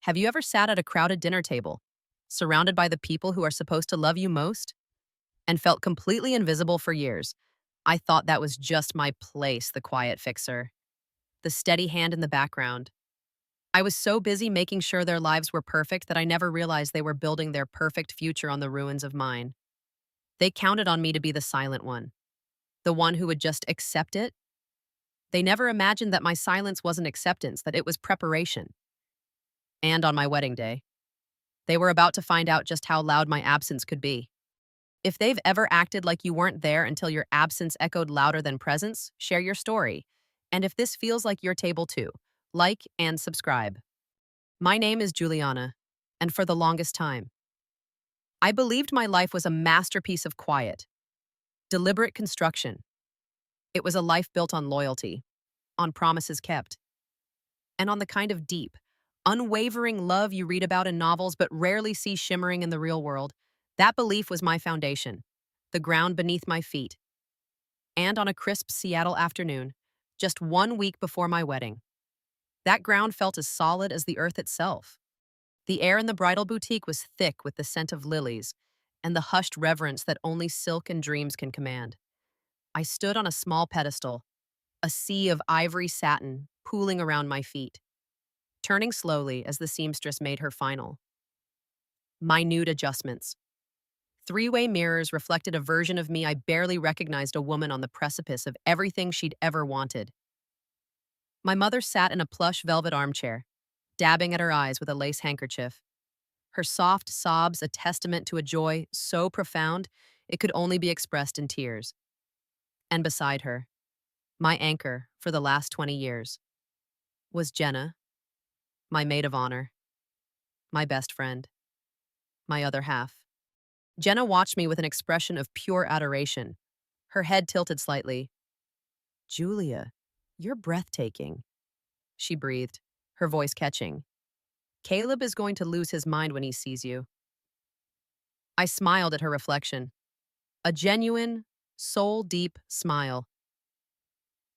Have you ever sat at a crowded dinner table, surrounded by the people who are supposed to love you most, and felt completely invisible for years? I thought that was just my place, the quiet fixer, the steady hand in the background. I was so busy making sure their lives were perfect that I never realized they were building their perfect future on the ruins of mine. They counted on me to be the silent one, the one who would just accept it. They never imagined that my silence wasn't acceptance, that it was preparation. And on my wedding day, they were about to find out just how loud my absence could be. If they've ever acted like you weren't there until your absence echoed louder than presence, share your story. And if this feels like your table too, like and subscribe. My name is Juliana, and for the longest time, I believed my life was a masterpiece of quiet, deliberate construction. It was a life built on loyalty, on promises kept, and on the kind of deep, unwavering love you read about in novels but rarely see shimmering in the real world. That belief was my foundation, the ground beneath my feet. And on a crisp Seattle afternoon, just 1 week before my wedding, that ground felt as solid as the earth itself. The air in the bridal boutique was thick with the scent of lilies and the hushed reverence that only silk and dreams can command. I stood on a small pedestal, a sea of ivory satin pooling around my feet, turning slowly as the seamstress made her final, minute adjustments. Three-way mirrors reflected a version of me I barely recognized, a woman on the precipice of everything she'd ever wanted. My mother sat in a plush velvet armchair, dabbing at her eyes with a lace handkerchief. Her soft sobs a testament to a joy so profound it could only be expressed in tears. And beside her, my anchor for the last 20 years, was Jenna, my maid of honor, my best friend, my other half. Jenna watched me with an expression of pure adoration, her head tilted slightly. "Julia, you're breathtaking," she breathed, her voice catching. "Caleb is going to lose his mind when he sees you." I smiled at her reflection, a genuine, soul-deep smile.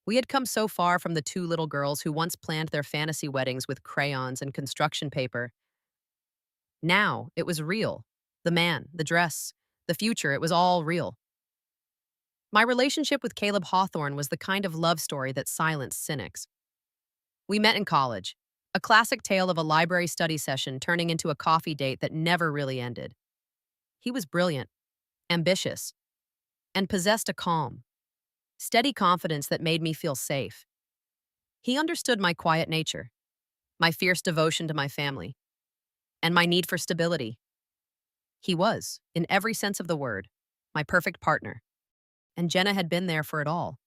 We had come so far from the two little girls who once planned their fantasy weddings with crayons and construction paper. Now, it was real. The man, the dress, the future, it was all real. My relationship with Caleb Hawthorne was the kind of love story that silenced cynics. We met in college, a classic tale of a library study session turning into a coffee date that never really ended. He was brilliant, ambitious, and possessed a calm, steady confidence that made me feel safe. He understood my quiet nature, my fierce devotion to my family, and my need for stability. He was, in every sense of the word, my perfect partner, and Jenna had been there for it all.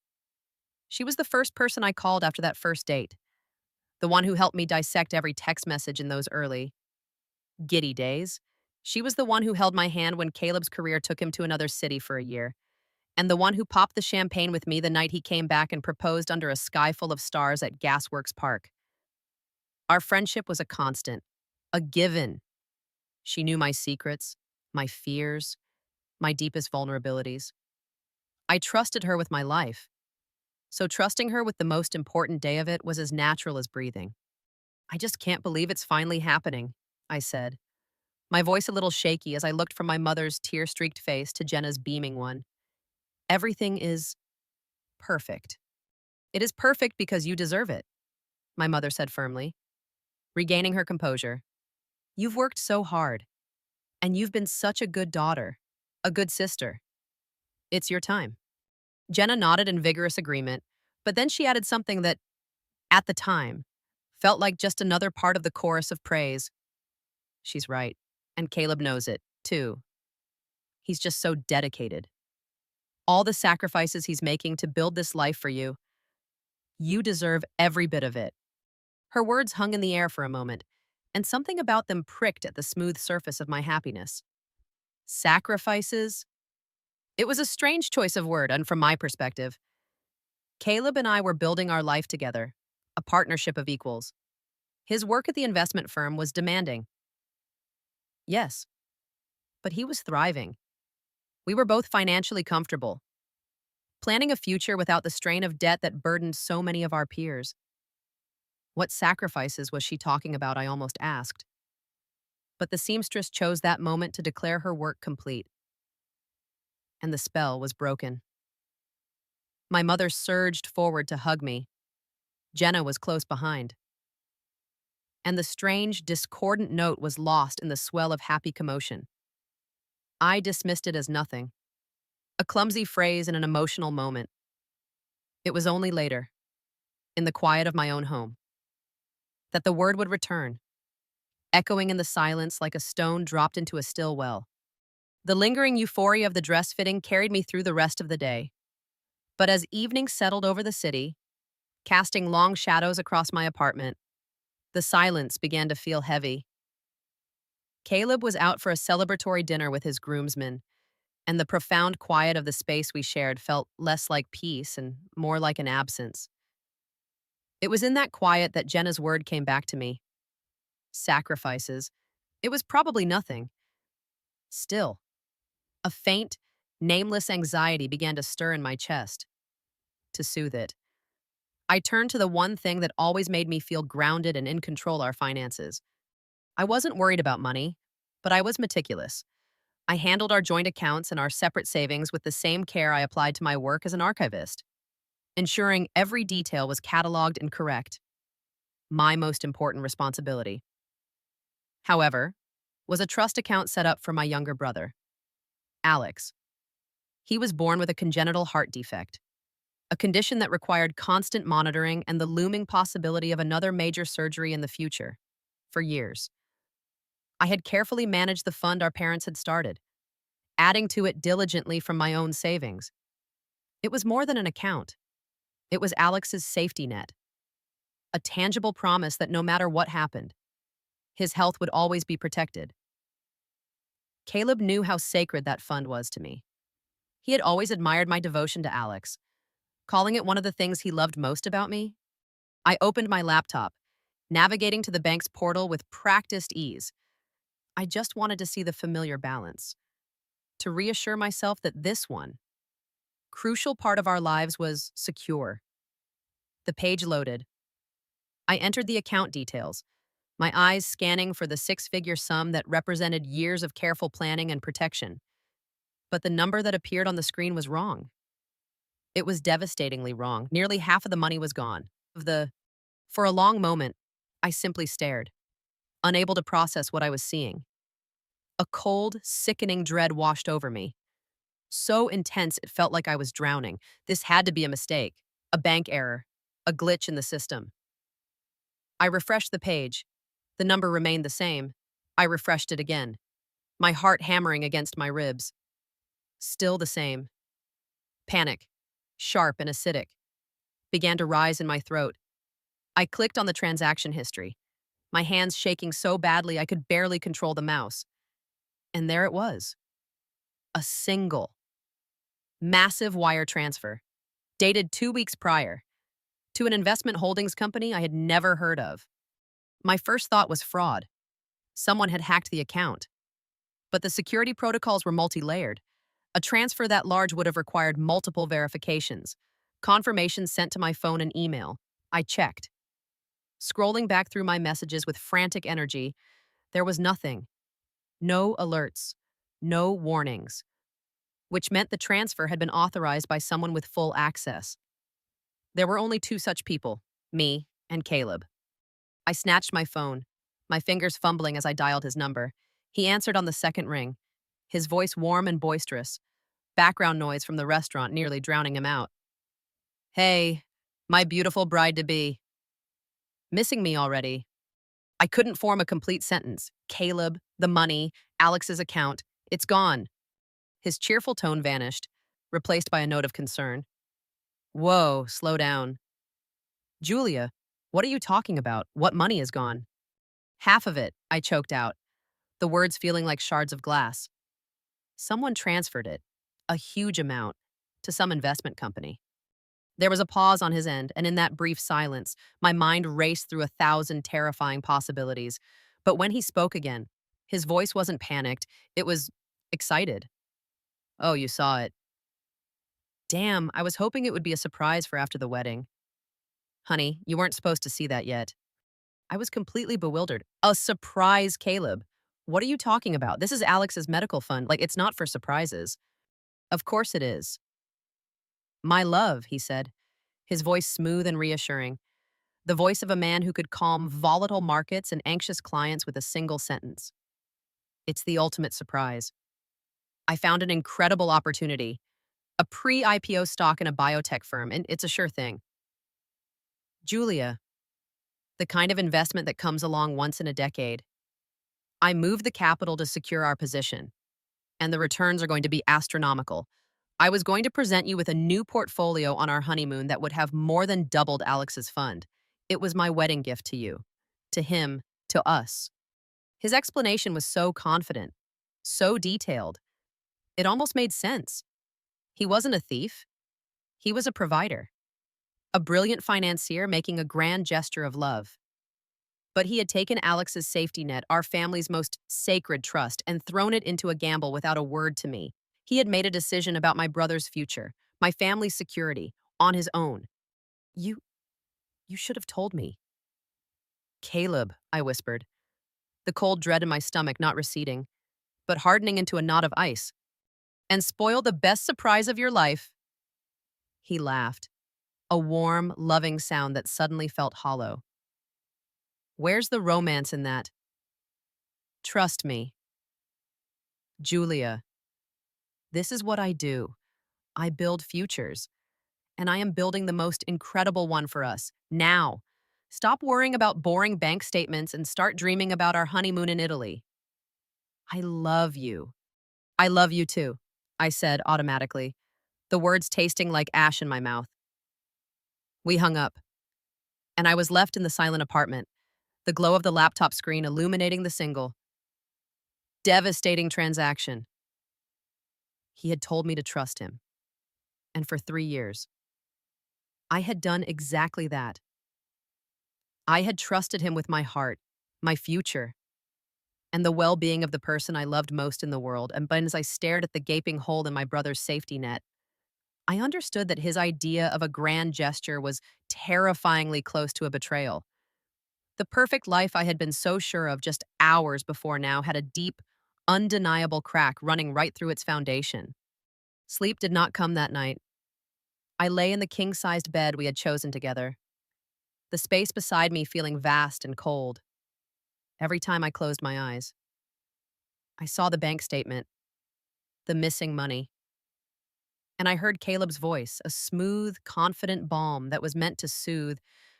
She was the first person I called after that first date, the one who helped me dissect every text message in those early, giddy days. She was the one who held my hand when Caleb's career took him to another city for a year, and the one who popped the champagne with me the night he came back and proposed under a sky full of stars at Gasworks Park. Our friendship was a constant, a given. She knew my secrets, my fears, my deepest vulnerabilities. I trusted her with my life, so trusting her with the most important day of it was as natural as breathing. "I just can't believe it's finally happening," I said, my voice a little shaky as I looked from my mother's tear-streaked face to Jenna's beaming one. "Everything is perfect." "It is perfect because you deserve it," my mother said firmly, regaining her composure. "You've worked so hard, and you've been such a good daughter, a good sister. It's your time." Jenna nodded in vigorous agreement, but then she added something that, at the time, felt like just another part of the chorus of praise. "She's right, and Caleb knows it, too. He's just so dedicated. All the sacrifices he's making to build this life for you, you deserve every bit of it." Her words hung in the air for a moment, and something about them pricked at the smooth surface of my happiness. Sacrifices? It was a strange choice of word, and from my perspective, Caleb and I were building our life together, a partnership of equals. His work at the investment firm was demanding. Yes, but he was thriving. We were both financially comfortable, planning a future without the strain of debt that burdened so many of our peers. What sacrifices was she talking about, I almost asked. But the seamstress chose that moment to declare her work complete, and the spell was broken. My mother surged forward to hug me. Jenna was close behind. And the strange, discordant note was lost in the swell of happy commotion. I dismissed it as nothing, a clumsy phrase in an emotional moment. It was only later, in the quiet of my own home, that the word would return, echoing in the silence like a stone dropped into a still well. The lingering euphoria of the dress fitting carried me through the rest of the day. But as evening settled over the city, casting long shadows across my apartment, the silence began to feel heavy. Caleb was out for a celebratory dinner with his groomsmen, and the profound quiet of the space we shared felt less like peace and more like an absence. It was in that quiet that Jenna's word came back to me. Sacrifices. It was probably nothing. Still, a faint, nameless anxiety began to stir in my chest. To soothe it, I turned to the one thing that always made me feel grounded and in control: our finances. I wasn't worried about money, but I was meticulous. I handled our joint accounts and our separate savings with the same care I applied to my work as an archivist, ensuring every detail was cataloged and correct. My most important responsibility, however, was a trust account set up for my younger brother, Alex. He was born with a congenital heart defect, a condition that required constant monitoring and the looming possibility of another major surgery in the future. For years, I had carefully managed the fund our parents had started, adding to it diligently from my own savings. It was more than an account. It was Alex's safety net, a tangible promise that no matter what happened, his health would always be protected. Caleb knew how sacred that fund was to me. He had always admired my devotion to Alex, calling it one of the things he loved most about me. I opened my laptop, navigating to the bank's portal with practiced ease. I just wanted to see the familiar balance, to reassure myself that this one, crucial part of our lives was secure. The page loaded. I entered the account details, my eyes scanning for the six-figure sum that represented years of careful planning and protection. But the number that appeared on the screen was wrong. It was devastatingly wrong. Nearly half of the money was gone. For a long moment, I simply stared, unable to process what I was seeing. A cold, sickening dread washed over me. So intense it felt like I was drowning. This had to be a mistake, a bank error, a glitch in the system. I refreshed the page. The number remained the same. I refreshed it again, my heart hammering against my ribs. Still the same. Panic, sharp and acidic, began to rise in my throat. I clicked on the transaction history, my hands shaking so badly I could barely control the mouse. And there it was. A single, massive wire transfer, dated 2 weeks prior, to an investment holdings company I had never heard of. My first thought was fraud. Someone had hacked the account. But the security protocols were multi-layered. A transfer that large would have required multiple verifications, confirmations sent to my phone and email. I checked. Scrolling back through my messages with frantic energy, there was nothing. No alerts, no warnings, which meant the transfer had been authorized by someone with full access. There were only two such people, me and Caleb. I snatched my phone, my fingers fumbling as I dialed his number. He answered on the second ring, his voice warm and boisterous, background noise from the restaurant nearly drowning him out. "Hey, my beautiful bride-to-be. Missing me already?" I couldn't form a complete sentence. Caleb, the money, Alex's account, it's gone. His cheerful tone vanished, replaced by a note of concern. "Whoa, slow down. Julia, what are you talking about? What money is gone?" "Half of it," I choked out, the words feeling like shards of glass. "Someone transferred it, a huge amount, to some investment company." There was a pause on his end, and in that brief silence, my mind raced through 1,000 terrifying possibilities. But when he spoke again, his voice wasn't panicked, it was excited. "Oh, you saw it. Damn, I was hoping it would be a surprise for after the wedding." "Honey, you weren't supposed to see that yet." I was completely bewildered. A surprise, Caleb. What are you talking about? This is Alex's medical fund. Like, it's not for surprises. Of course it is. My love, he said, his voice smooth and reassuring. The voice of a man who could calm volatile markets and anxious clients with a single sentence. It's the ultimate surprise. I found an incredible opportunity, a pre-IPO stock in a biotech firm, and it's a sure thing. Julia, the kind of investment that comes along once in a decade. I moved the capital to secure our position, and the returns are going to be astronomical. I was going to present you with a new portfolio on our honeymoon that would have more than doubled Alex's fund. It was my wedding gift to you, to him, to us. His explanation was so confident, so detailed. It almost made sense. He wasn't a thief. He was a provider, a brilliant financier making a grand gesture of love. But he had taken Alex's safety net, our family's most sacred trust, and thrown it into a gamble without a word to me. He had made a decision about my brother's future, my family's security, on his own. You, you should have told me. Caleb, I whispered, the cold dread in my stomach not receding, but hardening into a knot of ice. And spoil the best surprise of your life. He laughed, a warm, loving sound that suddenly felt hollow. Where's the romance in that? Trust me. Julia, this is what I do. I build futures, and I am building the most incredible one for us, now. Stop worrying about boring bank statements and start dreaming about our honeymoon in Italy. I love you. I love you too, I said automatically, the words tasting like ash in my mouth. We hung up, and I was left in the silent apartment, the glow of the laptop screen illuminating the single. Devastating transaction. He had told me to trust him. And for 3 years, I had done exactly that. I had trusted him with my heart, my future, and the well-being of the person I loved most in the world. And as I stared at the gaping hole in my brother's safety net, I understood that his idea of a grand gesture was terrifyingly close to a betrayal. The perfect life I had been so sure of just hours before now had a deep, undeniable crack running right through its foundation. Sleep did not come that night. I lay in the king-sized bed we had chosen together, the space beside me feeling vast and cold. Every time I closed my eyes, I saw the bank statement, the missing money, and I heard Caleb's voice, a smooth, confident balm that was meant to soothe,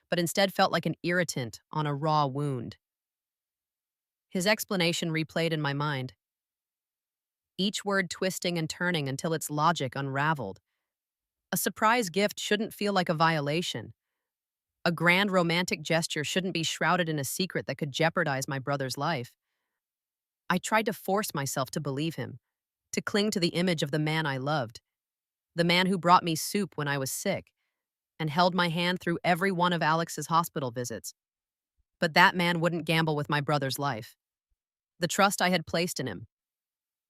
but instead felt like an irritant on a raw wound. His explanation replayed in my mind, each word twisting and turning until its logic unraveled. A surprise gift shouldn't feel like a violation. A grand romantic gesture shouldn't be shrouded in a secret that could jeopardize my brother's life. I tried to force myself to believe him, to cling to the image of the man I loved, the man who brought me soup when I was sick and held my hand through every one of Alex's hospital visits. But that man wouldn't gamble with my brother's life. The trust I had placed in him,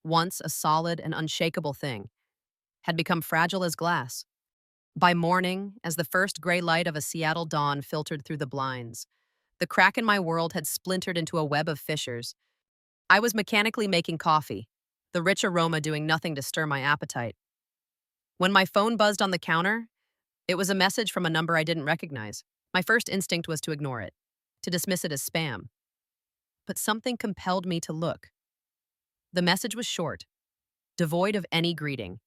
once a solid and unshakable thing, had become fragile as glass. By morning, as the first gray light of a Seattle dawn filtered through the blinds, the crack in my world had splintered into a web of fissures. I was mechanically making coffee, the rich aroma doing nothing to stir my appetite. When my phone buzzed on the counter, it was a message from a number I didn't recognize. My first instinct was to ignore it, to dismiss it as spam. But something compelled me to look. The message was short, devoid of any greeting.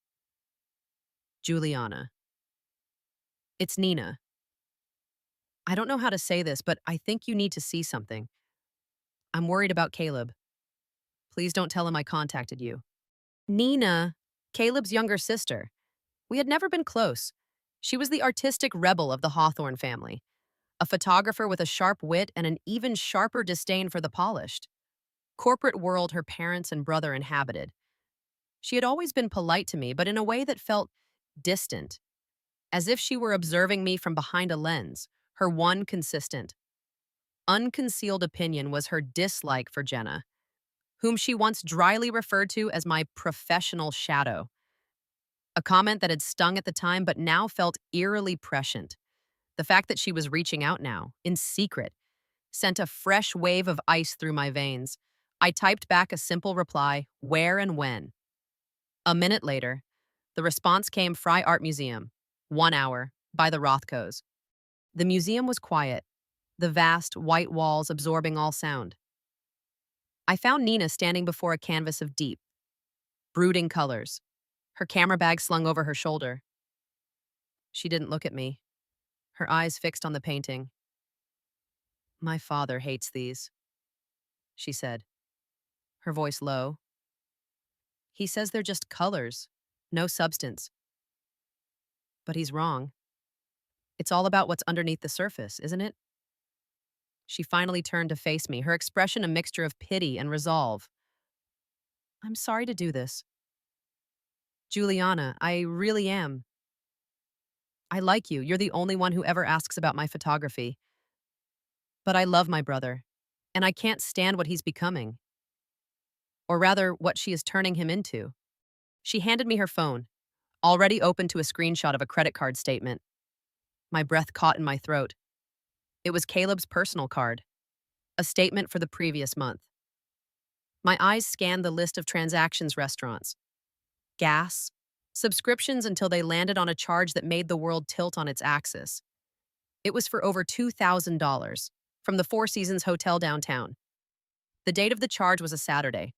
Juliana. It's Nina. I don't know how to say this, but I think you need to see something. I'm worried about Caleb. Please don't tell him I contacted you. Nina, Caleb's younger sister. We had never been close. She was the artistic rebel of the Hawthorne family, a photographer with a sharp wit and an even sharper disdain for the polished. Corporate world her parents and brother inhabited. She had always been polite to me, but in a way that felt distant, as if she were observing me from behind a lens. Her one consistent, unconcealed opinion was her dislike for Jenna, whom she once dryly referred to as my professional shadow. A comment that had stung at the time but now felt eerily prescient. The fact that she was reaching out now, in secret, sent a fresh wave of ice through my veins. I typed back a simple reply, where and when. A minute later, the response came Fry Art Museum, 1 hour, by the Rothkos. The museum was quiet, the vast, white walls absorbing all sound. I found Nina standing before a canvas of deep, brooding colors, her camera bag slung over her shoulder. She didn't look at me, her eyes fixed on the painting. My father hates these, she said, her voice low. He says they're just colors, no substance. But he's wrong. It's all about what's underneath the surface, isn't it? She finally turned to face me, her expression a mixture of pity and resolve. I'm sorry to do this. Juliana, I really am. I like you. You're the only one who ever asks about my photography. But I love my brother, and I can't stand what he's becoming. Or rather, what she is turning him into. She handed me her phone, already open to a screenshot of a credit card statement. My breath caught in my throat. It was Caleb's personal card, a statement for the previous month. My eyes scanned the list of transactions restaurants, gas, subscriptions until they landed on a charge that made the world tilt on its axis. It was for over $2,000 from the Four Seasons Hotel downtown. The date of the charge was a Saturday,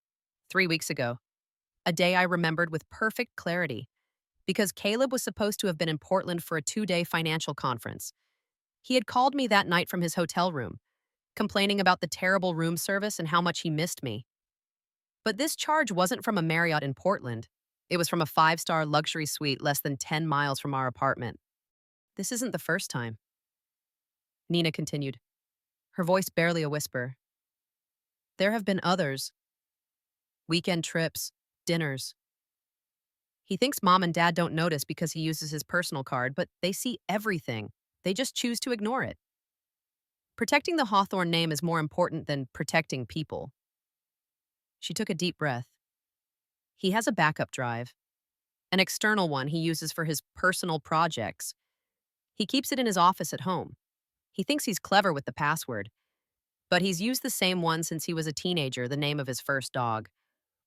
3 weeks ago, a day I remembered with perfect clarity because Caleb was supposed to have been in Portland for a 2-day financial conference. He had called me that night from his hotel room, complaining about the terrible room service and how much he missed me. But this charge wasn't from a Marriott in Portland. It was from a 5-star luxury suite less than 10 miles from our apartment. This isn't the first time. Nina continued, her voice barely a whisper. There have been others. Weekend trips, dinners. He thinks mom and dad don't notice because he uses his personal card, but they see everything. They just choose to ignore it. Protecting the Hawthorne name is more important than protecting people. She took a deep breath. He has a backup drive, an external one he uses for his personal projects. He keeps it in his office at home. He thinks he's clever with the password, but he's used the same one since he was a teenager, the name of his first dog,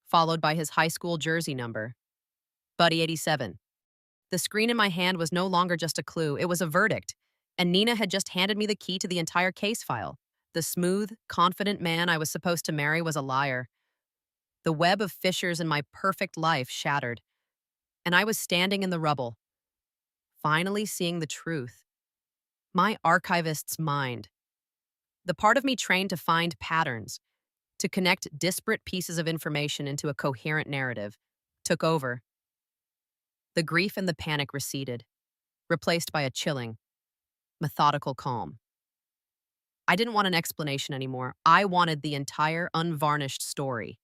followed by his high school jersey number, Buddy 87. The screen in my hand was no longer just a clue, it was a verdict, and Nina had just handed me the key to the entire case file. The smooth, confident man I was supposed to marry was a liar. The web of fissures in my perfect life shattered, and I was standing in the rubble, finally seeing the truth. My archivist's mind, the part of me trained to find patterns, to connect disparate pieces of information into a coherent narrative, took over. The grief and the panic receded, replaced by a chilling, methodical calm. I didn't want an explanation anymore. I wanted the entire unvarnished story.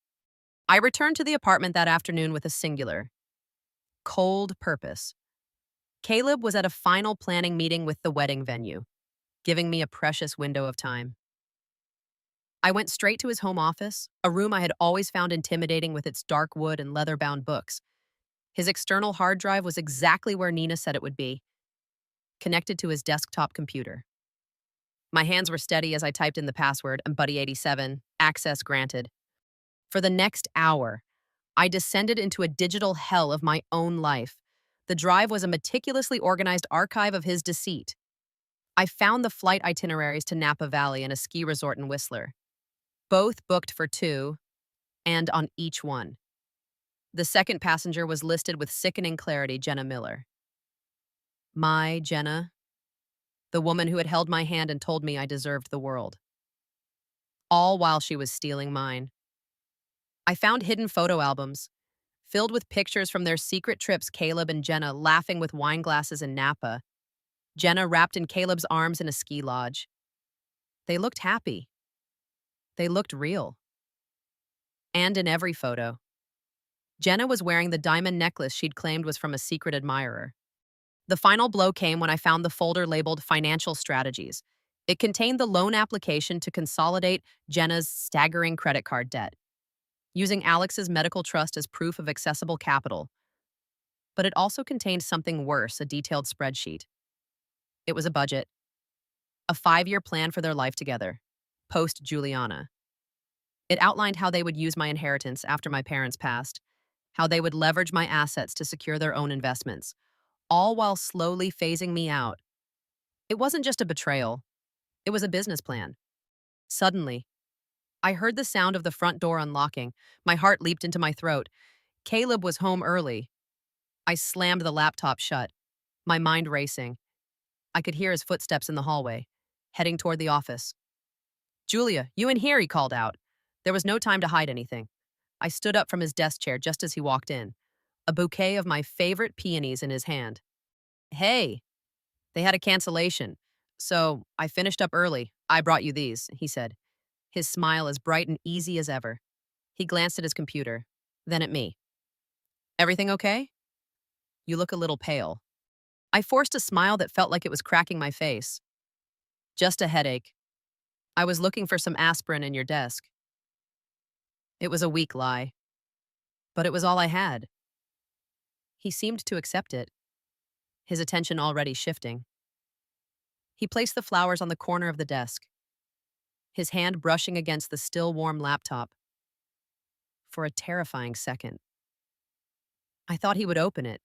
I returned to the apartment that afternoon with a singular, cold purpose. Caleb was at a final planning meeting with the wedding venue, giving me a precious window of time. I went straight to his home office, a room I had always found intimidating with its dark wood and leather-bound books. His external hard drive was exactly where Nina said it would be, connected to his desktop computer. My hands were steady as I typed in the password, and Buddy 87, access granted. For the next hour, I descended into a digital hell of my own life. The drive was a meticulously organized archive of his deceit. I found the flight itineraries to Napa Valley and a ski resort in Whistler, both booked for 2, and on each one. The second passenger was listed with sickening clarity, Jenna Miller. My Jenna, the woman who had held my hand and told me I deserved the world. All while she was stealing mine. I found hidden photo albums, filled with pictures from their secret trips, Caleb and Jenna laughing with wine glasses in Napa, Jenna wrapped in Caleb's arms in a ski lodge. They looked happy. They looked real. And in every photo, Jenna was wearing the diamond necklace she'd claimed was from a secret admirer. The final blow came when I found the folder labeled Financial Strategies. It contained the loan application to consolidate Jenna's staggering credit card debt, using Alex's medical trust as proof of accessible capital. But it also contained something worse, a detailed spreadsheet. It was a budget, a 5-year plan for their life together, post-Juliana. It outlined how they would use my inheritance after my parents passed, how they would leverage my assets to secure their own investments, all while slowly phasing me out. It wasn't just a betrayal, it was a business plan. Suddenly, I heard the sound of the front door unlocking. My heart leaped into my throat. Caleb was home early. I slammed the laptop shut, my mind racing. I could hear his footsteps in the hallway, heading toward the office. "Julia, you in here," he called out. There was no time to hide anything. I stood up from his desk chair just as he walked in, a bouquet of my favorite peonies in his hand. "Hey, they had a cancellation, so I finished up early. I brought you these," he said, his smile as bright and easy as ever. He glanced at his computer, then at me. "Everything okay? You look a little pale." I forced a smile that felt like it was cracking my face. "Just a headache. I was looking for some aspirin in your desk." It was a weak lie, but it was all I had. He seemed to accept it, his attention already shifting. He placed the flowers on the corner of the desk, his hand brushing against the still warm laptop. For a terrifying second, I thought he would open it.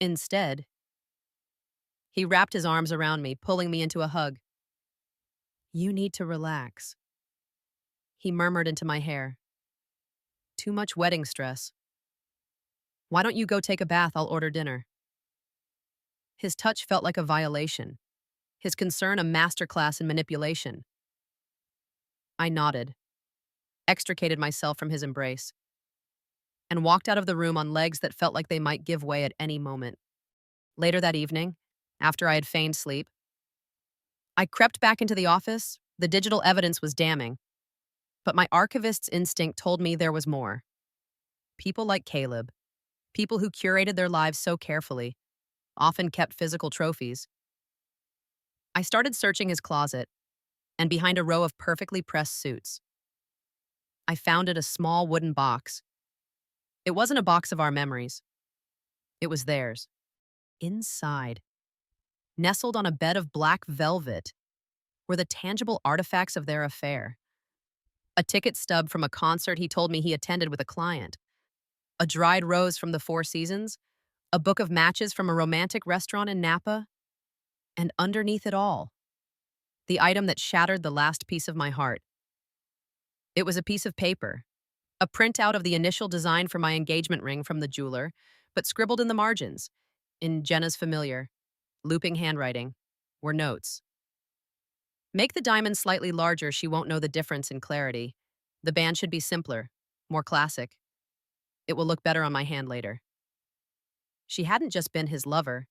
Instead, he wrapped his arms around me, pulling me into a hug. "You need to relax," he murmured into my hair. "Too much wedding stress. Why don't you go take a bath? I'll order dinner." His touch felt like a violation, his concern a masterclass in manipulation. I nodded, extricated myself from his embrace, and walked out of the room on legs that felt like they might give way at any moment. Later that evening, after I had feigned sleep, I crept back into the office. The digital evidence was damning, but my archivist's instinct told me there was more. People like Caleb, people who curated their lives so carefully, often kept physical trophies. I started searching his closet, and behind a row of perfectly pressed suits, I found a small wooden box. It wasn't a box of our memories. It was theirs. Inside, nestled on a bed of black velvet, were the tangible artifacts of their affair. A ticket stub from a concert he told me he attended with a client, a dried rose from the Four Seasons, a book of matches from a romantic restaurant in Napa, and underneath it all, the item that shattered the last piece of my heart. It was a piece of paper, a printout of the initial design for my engagement ring from the jeweler, but scribbled in the margins, in Jenna's familiar, looping handwriting, were notes. "Make the diamond slightly larger, she won't know the difference in clarity. The band should be simpler, more classic. It will look better on my hand later." She hadn't just been his lover.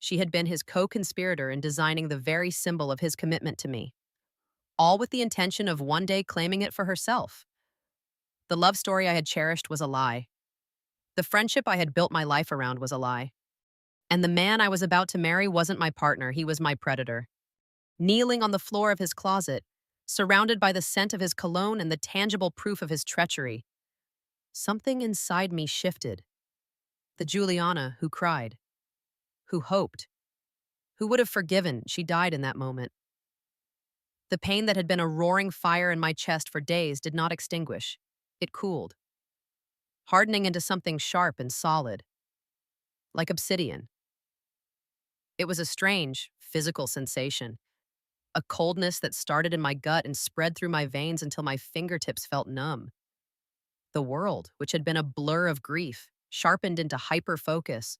She had been his co-conspirator in designing the very symbol of his commitment to me, all with the intention of one day claiming it for herself. The love story I had cherished was a lie. The friendship I had built my life around was a lie. And the man I was about to marry wasn't my partner, he was my predator. Kneeling on the floor of his closet, surrounded by the scent of his cologne and the tangible proof of his treachery, something inside me shifted. The Juliana who cried, who hoped, who would have forgiven, she died in that moment. The pain that had been a roaring fire in my chest for days did not extinguish. It cooled, hardening into something sharp and solid, like obsidian. It was a strange, physical sensation, a coldness that started in my gut and spread through my veins until my fingertips felt numb. The world, which had been a blur of grief, sharpened into hyper-focus.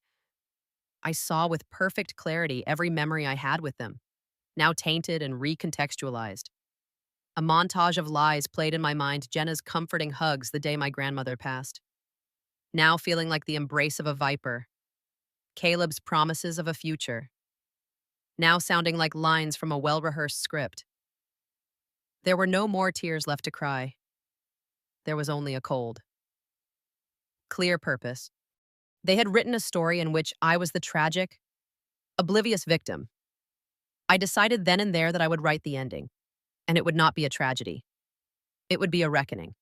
I saw with perfect clarity every memory I had with them, now tainted and recontextualized. A montage of lies played in my mind, Jenna's comforting hugs the day my grandmother passed, now feeling like the embrace of a viper. Caleb's promises of a future, now sounding like lines from a well-rehearsed script. There were no more tears left to cry. There was only a cold, clear purpose. They had written a story in which I was the tragic, oblivious victim. I decided then and there that I would write the ending, and it would not be a tragedy. It would be a reckoning.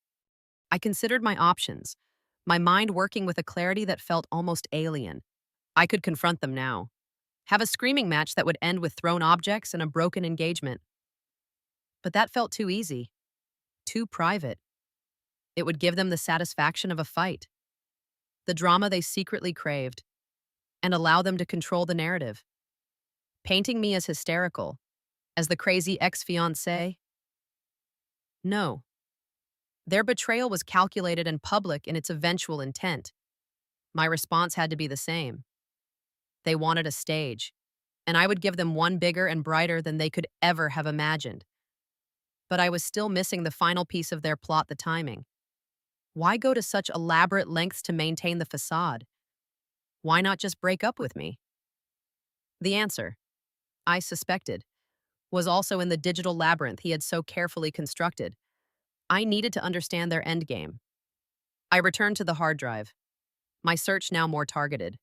I considered my options, my mind working with a clarity that felt almost alien. I could confront them now, have a screaming match that would end with thrown objects and a broken engagement. But that felt too easy. too private. It would give them the satisfaction of a fight, the drama they secretly craved, and allow them to control the narrative. Painting me as hysterical, as the crazy ex-fiancé? No. Their betrayal was calculated and public in its eventual intent. My response had to be the same. They wanted a stage, and I would give them one bigger and brighter than they could ever have imagined. But I was still missing the final piece of their plot, the timing. Why go to such elaborate lengths to maintain the facade? Why not just break up with me? The answer, I suspected, was also in the digital labyrinth he had so carefully constructed. I needed to understand their endgame. I returned to the hard drive, my search now more targeted.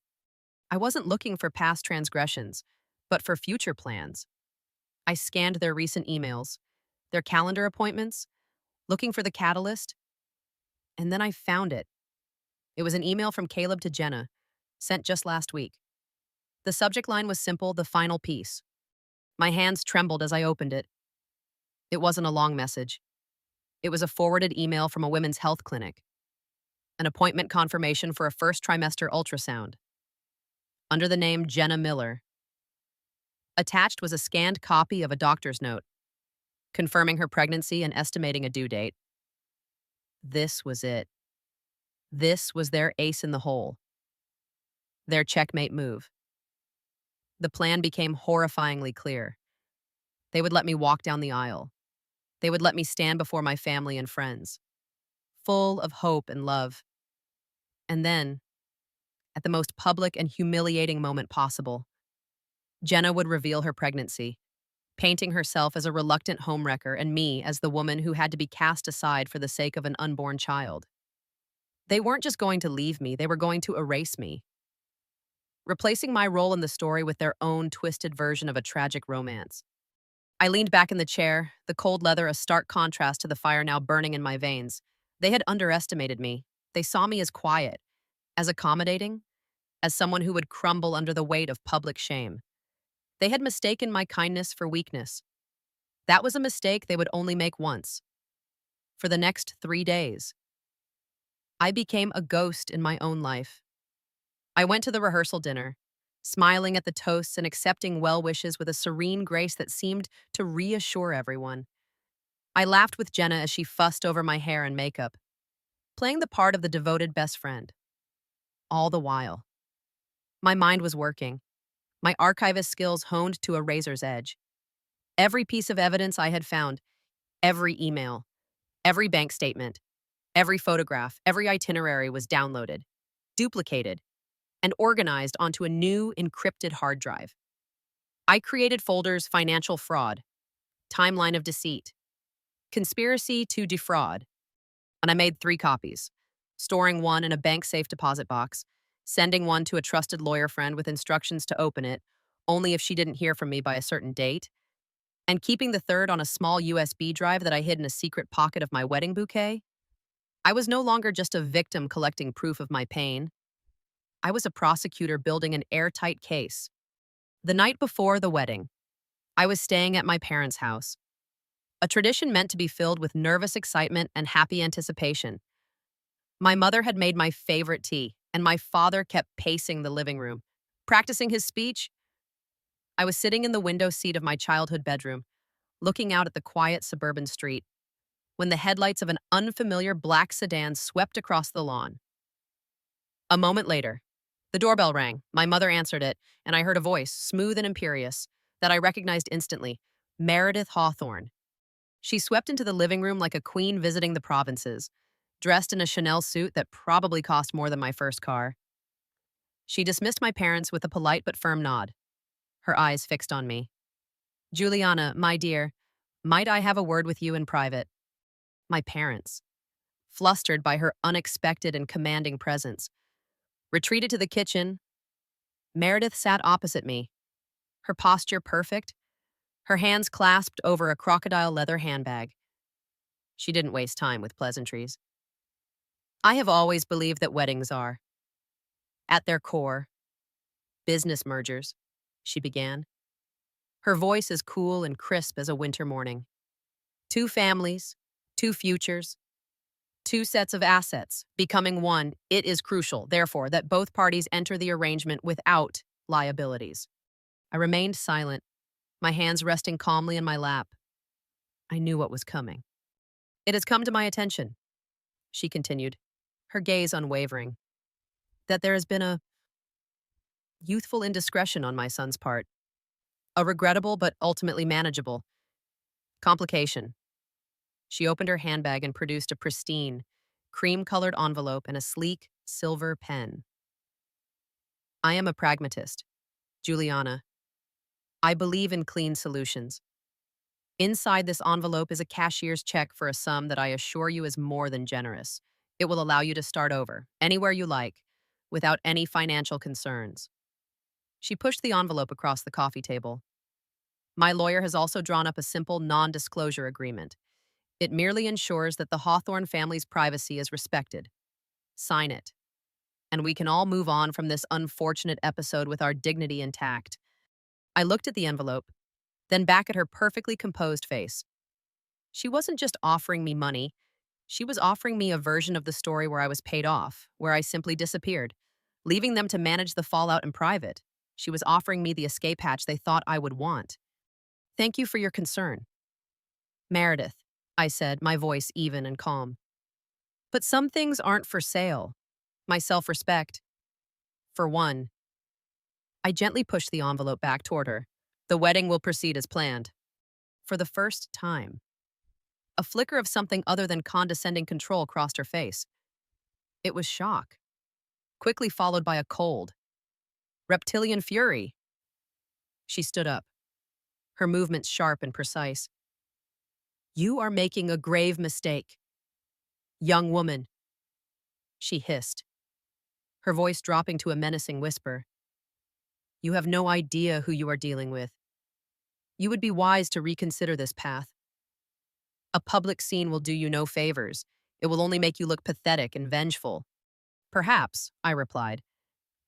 I wasn't looking for past transgressions, but for future plans. I scanned their recent emails, their calendar appointments, looking for the catalyst, and then I found it. It was an email from Caleb to Jenna, sent just last week. The subject line was simple, the final piece. My hands trembled as I opened it. It wasn't a long message. It was a forwarded email from a women's health clinic, an appointment confirmation for a first trimester ultrasound. Under the name Jenna Miller. Attached was a scanned copy of a doctor's note, confirming her pregnancy and estimating a due date. This was it. This was their ace in the hole. Their checkmate move. The plan became horrifyingly clear. They would let me walk down the aisle. They would let me stand before my family and friends, full of hope and love. And then, at the most public and humiliating moment possible, Jenna would reveal her pregnancy, painting herself as a reluctant homewrecker and me as the woman who had to be cast aside for the sake of an unborn child. They weren't just going to leave me, they were going to erase me, replacing my role in the story with their own twisted version of a tragic romance. I leaned back in the chair, the cold leather a stark contrast to the fire now burning in my veins. They had underestimated me. They saw me as quiet, as accommodating, as someone who would crumble under the weight of public shame. They had mistaken my kindness for weakness. That was a mistake they would only make once. For the next 3 days, I became a ghost in my own life. I went to the rehearsal dinner, smiling at the toasts and accepting well wishes with a serene grace that seemed to reassure everyone. I laughed with Jenna as she fussed over my hair and makeup, playing the part of the devoted best friend. All the while, my mind was working, my archivist skills honed to a razor's edge. Every piece of evidence I had found, every email, every bank statement, every photograph, every itinerary was downloaded, duplicated, and organized onto a new encrypted hard drive. I created folders: financial fraud, timeline of deceit, conspiracy to defraud, and I made 3 copies, storing one in a bank safe deposit box, sending one to a trusted lawyer friend with instructions to open it only if she didn't hear from me by a certain date, and keeping the third on a small USB drive that I hid in a secret pocket of my wedding bouquet. I was no longer just a victim collecting proof of my pain. I was a prosecutor building an airtight case. The night before the wedding, I was staying at my parents' house, a tradition meant to be filled with nervous excitement and happy anticipation. My mother had made my favorite tea, and my father kept pacing the living room, practicing his speech. I was sitting in the window seat of my childhood bedroom, looking out at the quiet suburban street, when the headlights of an unfamiliar black sedan swept across the lawn. A moment later, the doorbell rang. My mother answered it, and I heard a voice, smooth and imperious, that I recognized instantly: Meredith Hawthorne. She swept into the living room like a queen visiting the provinces, dressed in a Chanel suit that probably cost more than my first car. She dismissed my parents with a polite but firm nod, her eyes fixed on me. Juliana, my dear, might I have a word with you in private? My parents, flustered by her unexpected and commanding presence, retreated to the kitchen. Meredith sat opposite me, her posture perfect, her hands clasped over a crocodile leather handbag. She didn't waste time with pleasantries. I have always believed that weddings are, at their core, business mergers, she began, her voice as cool and crisp as a winter morning. 2 families, Two futures, two sets of assets, becoming one. It is crucial, therefore, that both parties enter the arrangement without liabilities. I remained silent, my hands resting calmly in my lap. I knew what was coming. It has come to my attention, she continued, her gaze unwavering, that there has been a youthful indiscretion on my son's part, a regrettable but ultimately manageable complication. She opened her handbag and produced a pristine, cream-colored envelope and a sleek, silver pen. I am a pragmatist, Juliana. I believe in clean solutions. Inside this envelope is a cashier's check for a sum that I assure you is more than generous. It will allow you to start over, anywhere you like, without any financial concerns. She pushed the envelope across the coffee table. My lawyer has also drawn up a simple non-disclosure agreement. It merely ensures that the Hawthorne family's privacy is respected. Sign it, and we can all move on from this unfortunate episode with our dignity intact. I looked at the envelope, then back at her perfectly composed face. She wasn't just offering me money, she was offering me a version of the story where I was paid off, where I simply disappeared, leaving them to manage the fallout in private. She was offering me the escape hatch they thought I would want. Thank you for your concern, Meredith, I said, my voice even and calm. But some things aren't for sale. My self-respect. For one. I gently pushed the envelope back toward her. The wedding will proceed as planned. For the first time. A flicker of something other than condescending control crossed her face. It was shock, quickly followed by a cold, reptilian fury. She stood up, her movements sharp and precise. You are making a grave mistake. Young woman, she hissed, her voice dropping to a menacing whisper. You have no idea who you are dealing with. You would be wise to reconsider this path. A public scene will do you no favors. It will only make you look pathetic and vengeful. Perhaps, I replied,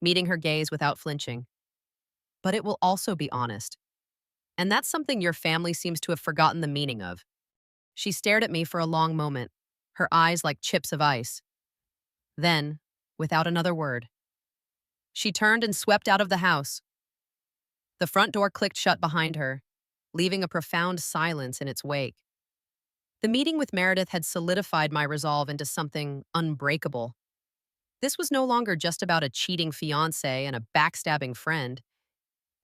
meeting her gaze without flinching. But it will also be honest. And that's something your family seems to have forgotten the meaning of. She stared at me for a long moment, her eyes like chips of ice. Then, without another word, she turned and swept out of the house. The front door clicked shut behind her, leaving a profound silence in its wake. The meeting with Meredith had solidified my resolve into something unbreakable. This was no longer just about a cheating fiancé and a backstabbing friend.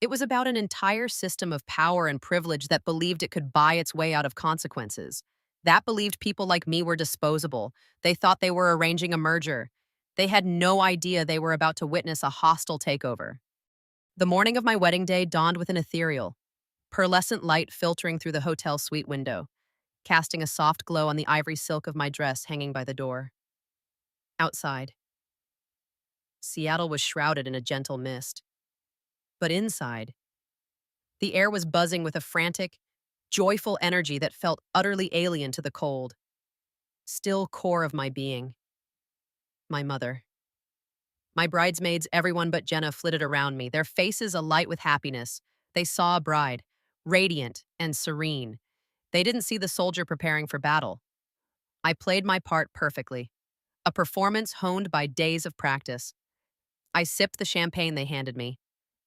It was about an entire system of power and privilege that believed it could buy its way out of consequences. That believed people like me were disposable. They thought they were arranging a merger. They had no idea they were about to witness a hostile takeover. The morning of my wedding day dawned with an ethereal, pearlescent light filtering through the hotel suite window, casting a soft glow on the ivory silk of my dress hanging by the door. Outside, Seattle was shrouded in a gentle mist. But inside, the air was buzzing with a frantic, joyful energy that felt utterly alien to the cold, still core of my being. My mother. My bridesmaids, everyone but Jenna, flitted around me, their faces alight with happiness. They saw a bride, radiant and serene. They didn't see the soldier preparing for battle. I played my part perfectly, a performance honed by days of practice. I sipped the champagne they handed me,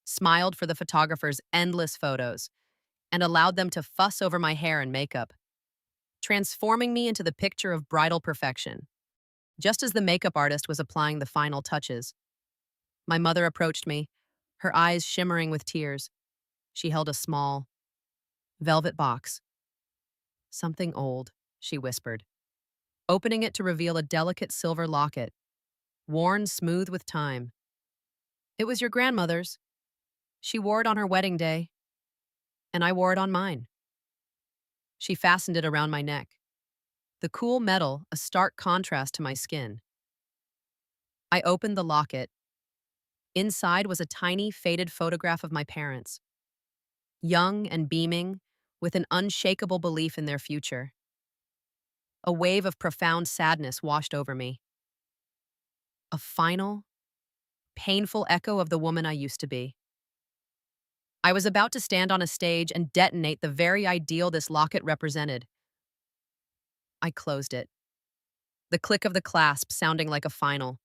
smiled for the photographer's endless photos, and allowed them to fuss over my hair and makeup, transforming me into the picture of bridal perfection. Just as the makeup artist was applying the final touches, my mother approached me, her eyes shimmering with tears. She held a small, velvet box. Something old, she whispered, opening it to reveal a delicate silver locket, worn smooth with time. It was your grandmother's. She wore it on her wedding day, and I wore it on mine. She fastened it around my neck, the cool metal a stark contrast to my skin. I opened the locket. Inside was a tiny, faded photograph of my parents, young and beaming, with an unshakable belief in their future. A wave of profound sadness washed over me. A final, painful echo of the woman I used to be. I was about to stand on a stage and detonate the very ideal this locket represented. I closed it, the click of the clasp sounding like a final,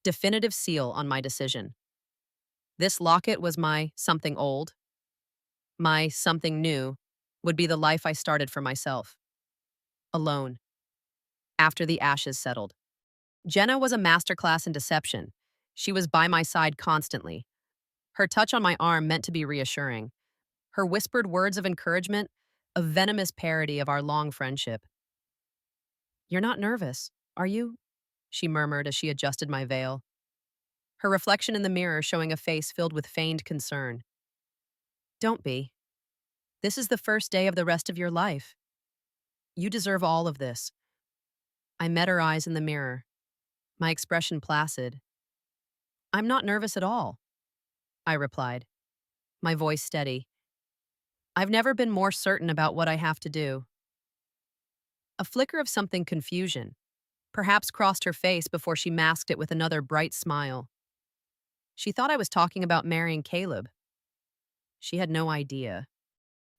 definitive seal on my decision. This locket was my something old, my something new would be the life I started for myself, alone, after the ashes settled. Jenna was a masterclass in deception. She was by my side constantly. Her touch on my arm meant to be reassuring. Her whispered words of encouragement, a venomous parody of our long friendship. "You're not nervous, are you?" she murmured as she adjusted my veil, her reflection in the mirror showing a face filled with feigned concern. "Don't be. This is the first day of the rest of your life. You deserve all of this." I met her eyes in the mirror, my expression placid. "I'm not nervous at all," I replied, my voice steady. "I've never been more certain about what I have to do." A flicker of something confusion, perhaps crossed her face before she masked it with another bright smile. She thought I was talking about marrying Caleb. She had no idea.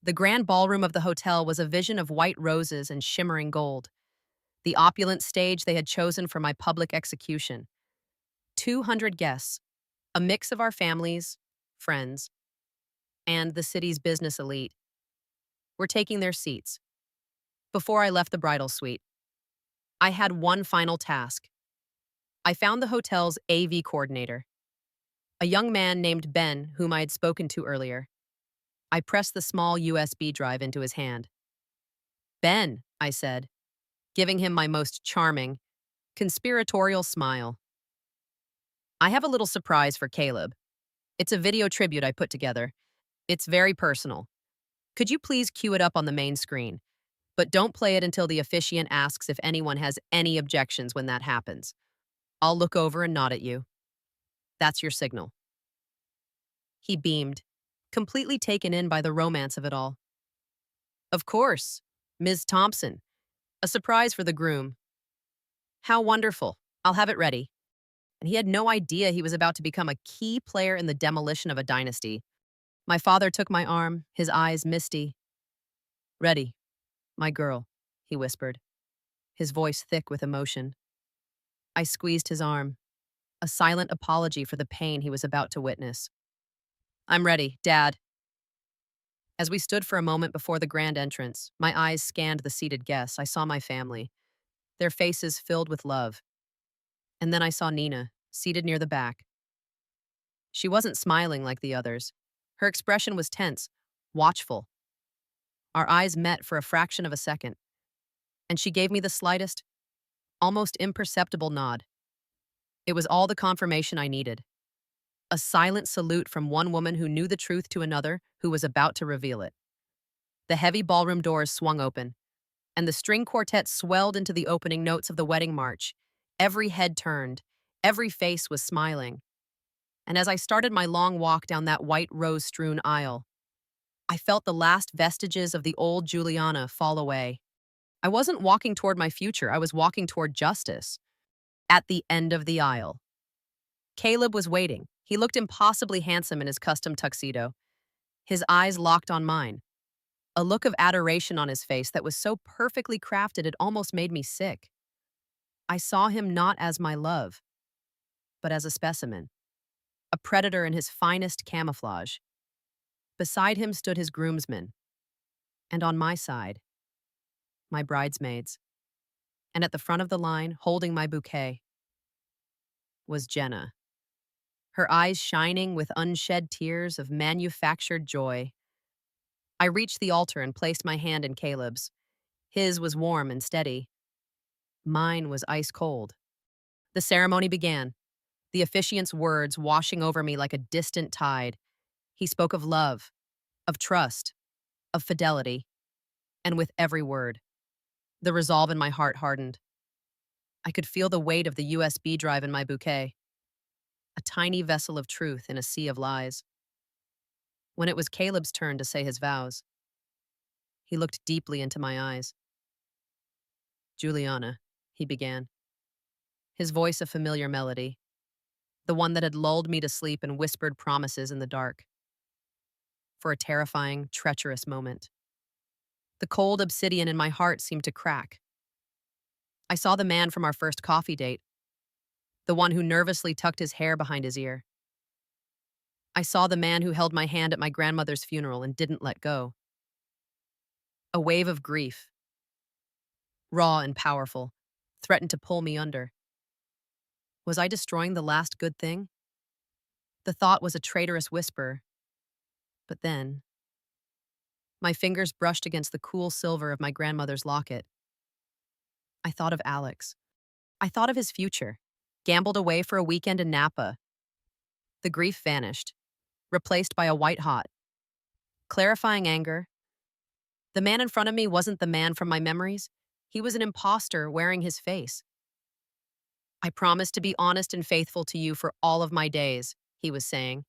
The grand ballroom of the hotel was a vision of white roses and shimmering gold, the opulent stage they had chosen for my public execution. 200 guests, a mix of our families, friends, and the city's business elite, were taking their seats. Before I left the bridal suite, I had one final task. I found the hotel's AV coordinator, a young man named Ben whom I had spoken to earlier. I pressed the small USB drive into his hand. "Ben," I said, giving him my most charming, conspiratorial smile. "I have a little surprise for Caleb. It's a video tribute I put together. It's very personal. Could you please cue it up on the main screen? But don't play it until the officiant asks if anyone has any objections when that happens. I'll look over and nod at you. That's your signal." He beamed, completely taken in by the romance of it all. "Of course, Ms. Thompson. A surprise for the groom. How wonderful. I'll have it ready." And he had no idea he was about to become a key player in the demolition of a dynasty. My father took my arm, his eyes misty. "Ready, my girl," he whispered, his voice thick with emotion. I squeezed his arm, a silent apology for the pain he was about to witness. "I'm ready, Dad." As we stood for a moment before the grand entrance, my eyes scanned the seated guests. I saw my family, their faces filled with love. And then I saw Nina, seated near the back. She wasn't smiling like the others. Her expression was tense, watchful. Our eyes met for a fraction of a second, and she gave me the slightest, almost imperceptible nod. It was all the confirmation I needed. A silent salute from one woman who knew the truth to another who was about to reveal it. The heavy ballroom doors swung open, and the string quartet swelled into the opening notes of the wedding march. Every head turned, every face was smiling. And as I started my long walk down that white rose-strewn aisle, I felt the last vestiges of the old Juliana fall away. I wasn't walking toward my future, I was walking toward justice. At the end of the aisle, Caleb was waiting. He looked impossibly handsome in his custom tuxedo, his eyes locked on mine, a look of adoration on his face that was so perfectly crafted it almost made me sick. I saw him not as my love, but as a specimen, a predator in his finest camouflage. Beside him stood his groomsmen, and on my side, my bridesmaids. And at the front of the line, holding my bouquet, was Jenna, her eyes shining with unshed tears of manufactured joy. I reached the altar and placed my hand in Caleb's. His was warm and steady. Mine was ice cold. The ceremony began, the officiant's words washing over me like a distant tide. He spoke of love, of trust, of fidelity, and with every word, the resolve in my heart hardened. I could feel the weight of the USB drive in my bouquet, a tiny vessel of truth in a sea of lies. When it was Caleb's turn to say his vows, he looked deeply into my eyes. "Juliana," he began, his voice a familiar melody, the one that had lulled me to sleep and whispered promises in the dark. For a terrifying, treacherous moment, the cold obsidian in my heart seemed to crack. I saw the man from our first coffee date, the one who nervously tucked his hair behind his ear. I saw the man who held my hand at my grandmother's funeral and didn't let go. A wave of grief, raw and powerful, threatened to pull me under. Was I destroying the last good thing? The thought was a traitorous whisper, but then my fingers brushed against the cool silver of my grandmother's locket. I thought of Alex. I thought of his future, gambled away for a weekend in Napa. The grief vanished, replaced by a white-hot, clarifying anger. The man in front of me wasn't the man from my memories. He was an imposter wearing his face. I promise to be honest and faithful to you for all of my days, he was saying.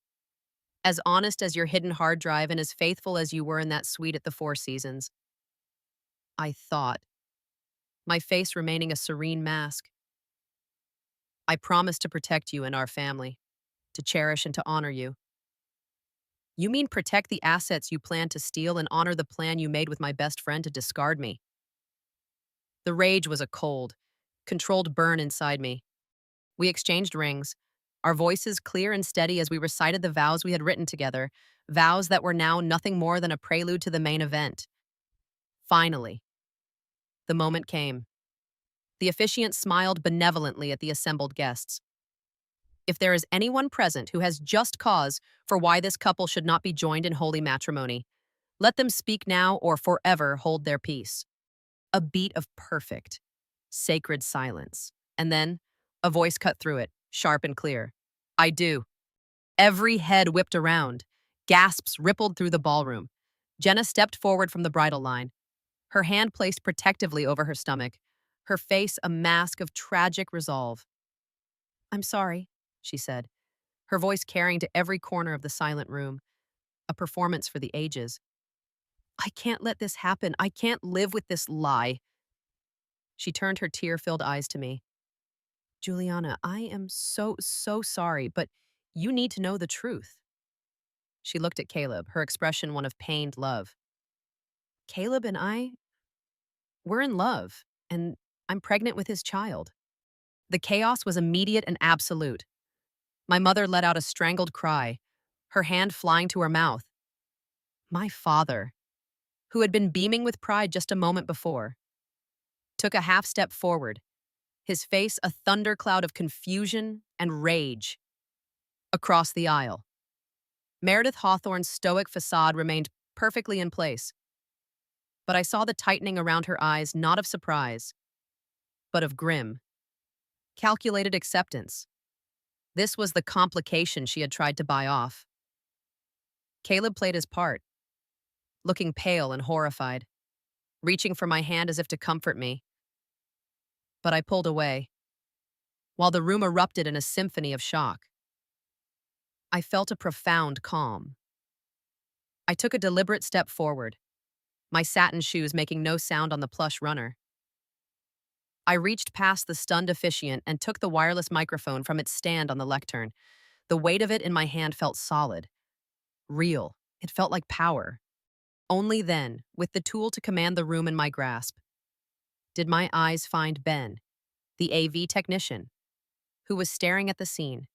As honest as your hidden hard drive and as faithful as you were in that suite at the Four Seasons. I thought, my face remaining a serene mask. I promise to protect you and our family, to cherish and to honor you. You mean protect the assets you plan to steal and honor the plan you made with my best friend to discard me? The rage was a cold, controlled burn inside me. We exchanged rings, our voices clear and steady as we recited the vows we had written together, vows that were now nothing more than a prelude to the main event. Finally, the moment came. The officiant smiled benevolently at the assembled guests. If there is anyone present who has just cause for why this couple should not be joined in holy matrimony, let them speak now or forever hold their peace. A beat of perfect, sacred silence. And then, a voice cut through it, sharp and clear. I do. Every head whipped around. Gasps rippled through the ballroom. Jenna stepped forward from the bridal line, her hand placed protectively over her stomach, her face a mask of tragic resolve. I'm sorry, she said, her voice carrying to every corner of the silent room, a performance for the ages. I can't let this happen. I can't live with this lie. She turned her tear-filled eyes to me. Juliana, I am so sorry, but you need to know the truth. She looked at Caleb, her expression one of pained love. Caleb and we're in love, and I'm pregnant with his child. The chaos was immediate and absolute. My mother let out a strangled cry, her hand flying to her mouth. My father, who had been beaming with pride just a moment before, took a half step forward, his face a thundercloud of confusion and rage. Across the aisle, Meredith Hawthorne's stoic facade remained perfectly in place, but I saw the tightening around her eyes not of surprise, but of grim, calculated acceptance. This was the complication she had tried to buy off. Caleb played his part, looking pale and horrified, reaching for my hand as if to comfort me. But I pulled away, while the room erupted in a symphony of shock. I felt a profound calm. I took a deliberate step forward, my satin shoes making no sound on the plush runner. I reached past the stunned officiant and took the wireless microphone from its stand on the lectern. The weight of it in my hand felt solid, real. It felt like power. Only then, with the tool to command the room in my grasp, did my eyes find Ben, the AV technician, who was staring at the scene,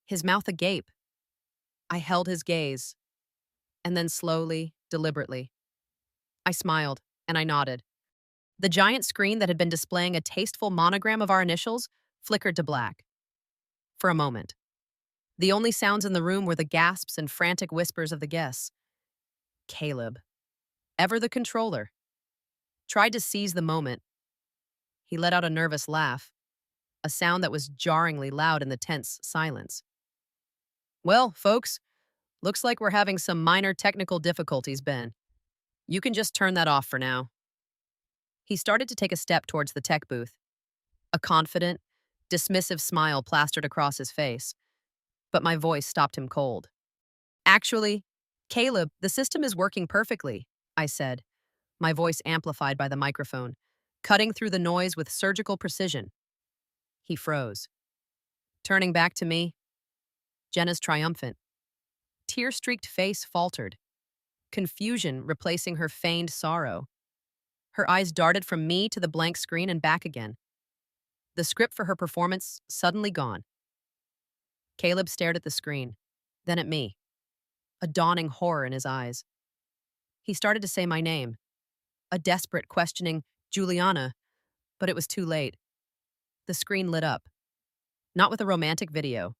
his mouth agape. I held his gaze, and then slowly, deliberately, I smiled and I nodded. The giant screen that had been displaying a tasteful monogram of our initials flickered to black. For a moment, the only sounds in the room were the gasps and frantic whispers of the guests. Caleb, ever the controller, tried to seize the moment. He let out a nervous laugh, a sound that was jarringly loud in the tense silence. Well, folks, looks like we're having some minor technical difficulties, Ben. You can just turn that off for now. He started to take a step towards the tech booth, a confident, dismissive smile plastered across his face, but my voice stopped him cold. Actually, Caleb, the system is working perfectly, I said, my voice amplified by the microphone, cutting through the noise with surgical precision. He froze. Turning back to me, Jenna's triumphant, tear-streaked face faltered, confusion replacing her feigned sorrow. Her eyes darted from me to the blank screen and back again. The script for her performance suddenly gone. Caleb stared at the screen, then at me, a dawning horror in his eyes. He started to say my name, a desperate, questioning Juliana, but it was too late. The screen lit up, not with a romantic video,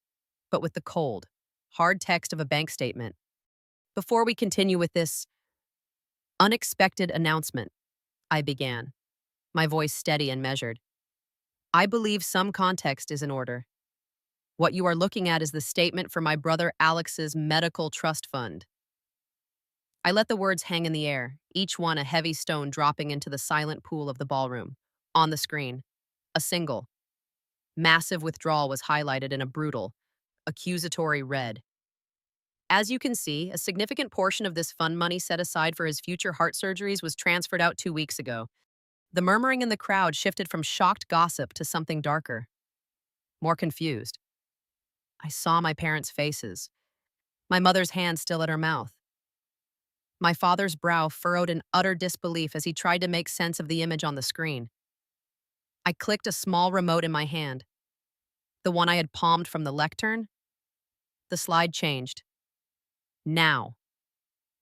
but with the cold, hard text of a bank statement. Before we continue with this unexpected announcement, I began, my voice steady and measured. I believe some context is in order. What you are looking at is the statement for my brother Alex's medical trust fund. I let the words hang in the air, each one a heavy stone dropping into the silent pool of the ballroom. On the screen, a single, massive withdrawal was highlighted in a brutal, accusatory red. As you can see, a significant portion of this fund money set aside for his future heart surgeries was transferred out 2 weeks ago. The murmuring in the crowd shifted from shocked gossip to something darker, more confused. I saw my parents' faces, my mother's hand still at her mouth. My father's brow furrowed in utter disbelief as he tried to make sense of the image on the screen. I clicked a small remote in my hand, the one I had palmed from the lectern. The slide changed. Now.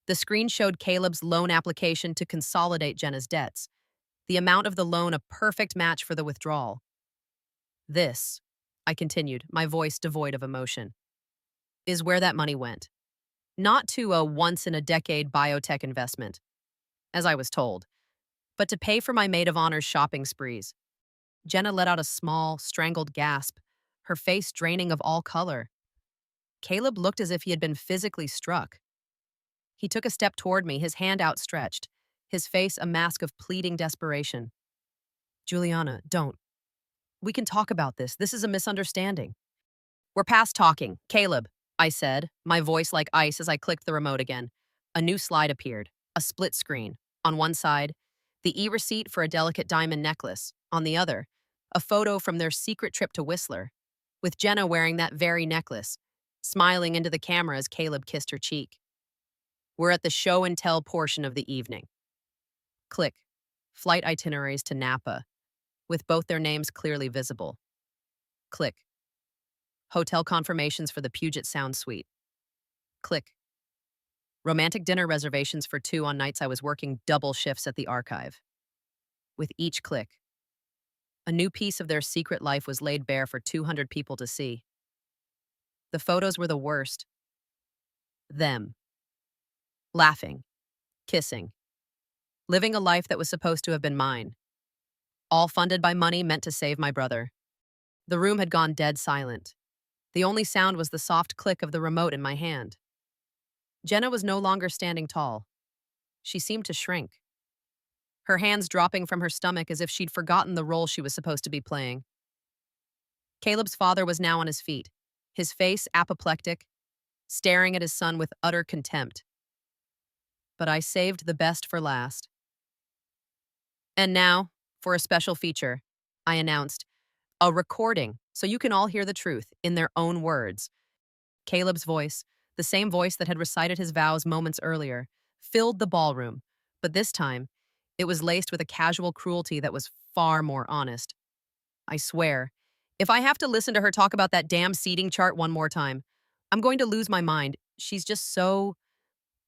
The screen showed Caleb's loan application to consolidate Jenna's debts, the amount of the loan a perfect match for the withdrawal. This, I continued, my voice devoid of emotion, is where that money went. Not to a once-in-a-decade biotech investment, as I was told, but to pay for my maid of honor's shopping sprees. Jenna let out a small, strangled gasp, her face draining of all color. Caleb looked as if he had been physically struck. He took a step toward me, his hand outstretched, his face a mask of pleading desperation. Juliana, don't. We can talk about this. This is a misunderstanding. We're past talking. Caleb, I said, my voice like ice as I clicked the remote again. A new slide appeared, a split screen. On one side, the e-receipt for a delicate diamond necklace. On the other, a photo from their secret trip to Whistler, with Jenna wearing that very necklace, smiling into the camera as Caleb kissed her cheek. We're at the show and tell portion of the evening. Click. Flight itineraries to Napa, with both their names clearly visible. Click. Hotel confirmations for the Puget Sound suite. Click. Romantic dinner reservations for 2 on nights I was working double shifts at the archive. With each click, a new piece of their secret life was laid bare for 200 people to see. The photos were the worst. Them. Laughing. Kissing. Living a life that was supposed to have been mine. All funded by money meant to save my brother. The room had gone dead silent. The only sound was the soft click of the remote in my hand. Jenna was no longer standing tall. She seemed to shrink, her hands dropping from her stomach as if she'd forgotten the role she was supposed to be playing. Caleb's father was now on his feet, his face apoplectic, staring at his son with utter contempt. But I saved the best for last. And now, for a special feature, I announced, a recording, so you can all hear the truth in their own words. Caleb's voice, the same voice that had recited his vows moments earlier, filled the ballroom, but this time, it was laced with a casual cruelty that was far more honest. I swear, if I have to listen to her talk about that damn seating chart one more time, I'm going to lose my mind. She's just so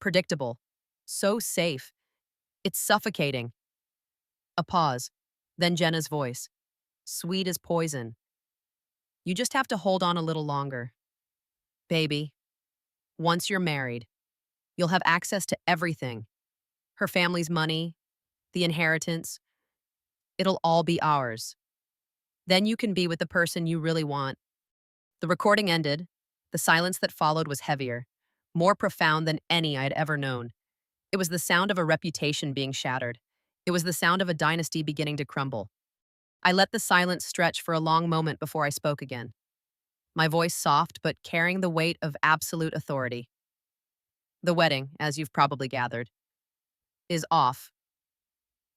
predictable, so safe. It's suffocating. A pause, then Jenna's voice, sweet as poison. You just have to hold on a little longer. Baby, once you're married, you'll have access to everything. Her family's money, the inheritance. It'll all be ours. Then you can be with the person you really want. The recording ended. The silence that followed was heavier, more profound than any I had ever known. It was the sound of a reputation being shattered. It was the sound of a dynasty beginning to crumble. I let the silence stretch for a long moment before I spoke again, my voice soft but carrying the weight of absolute authority. The wedding, as you've probably gathered, is off.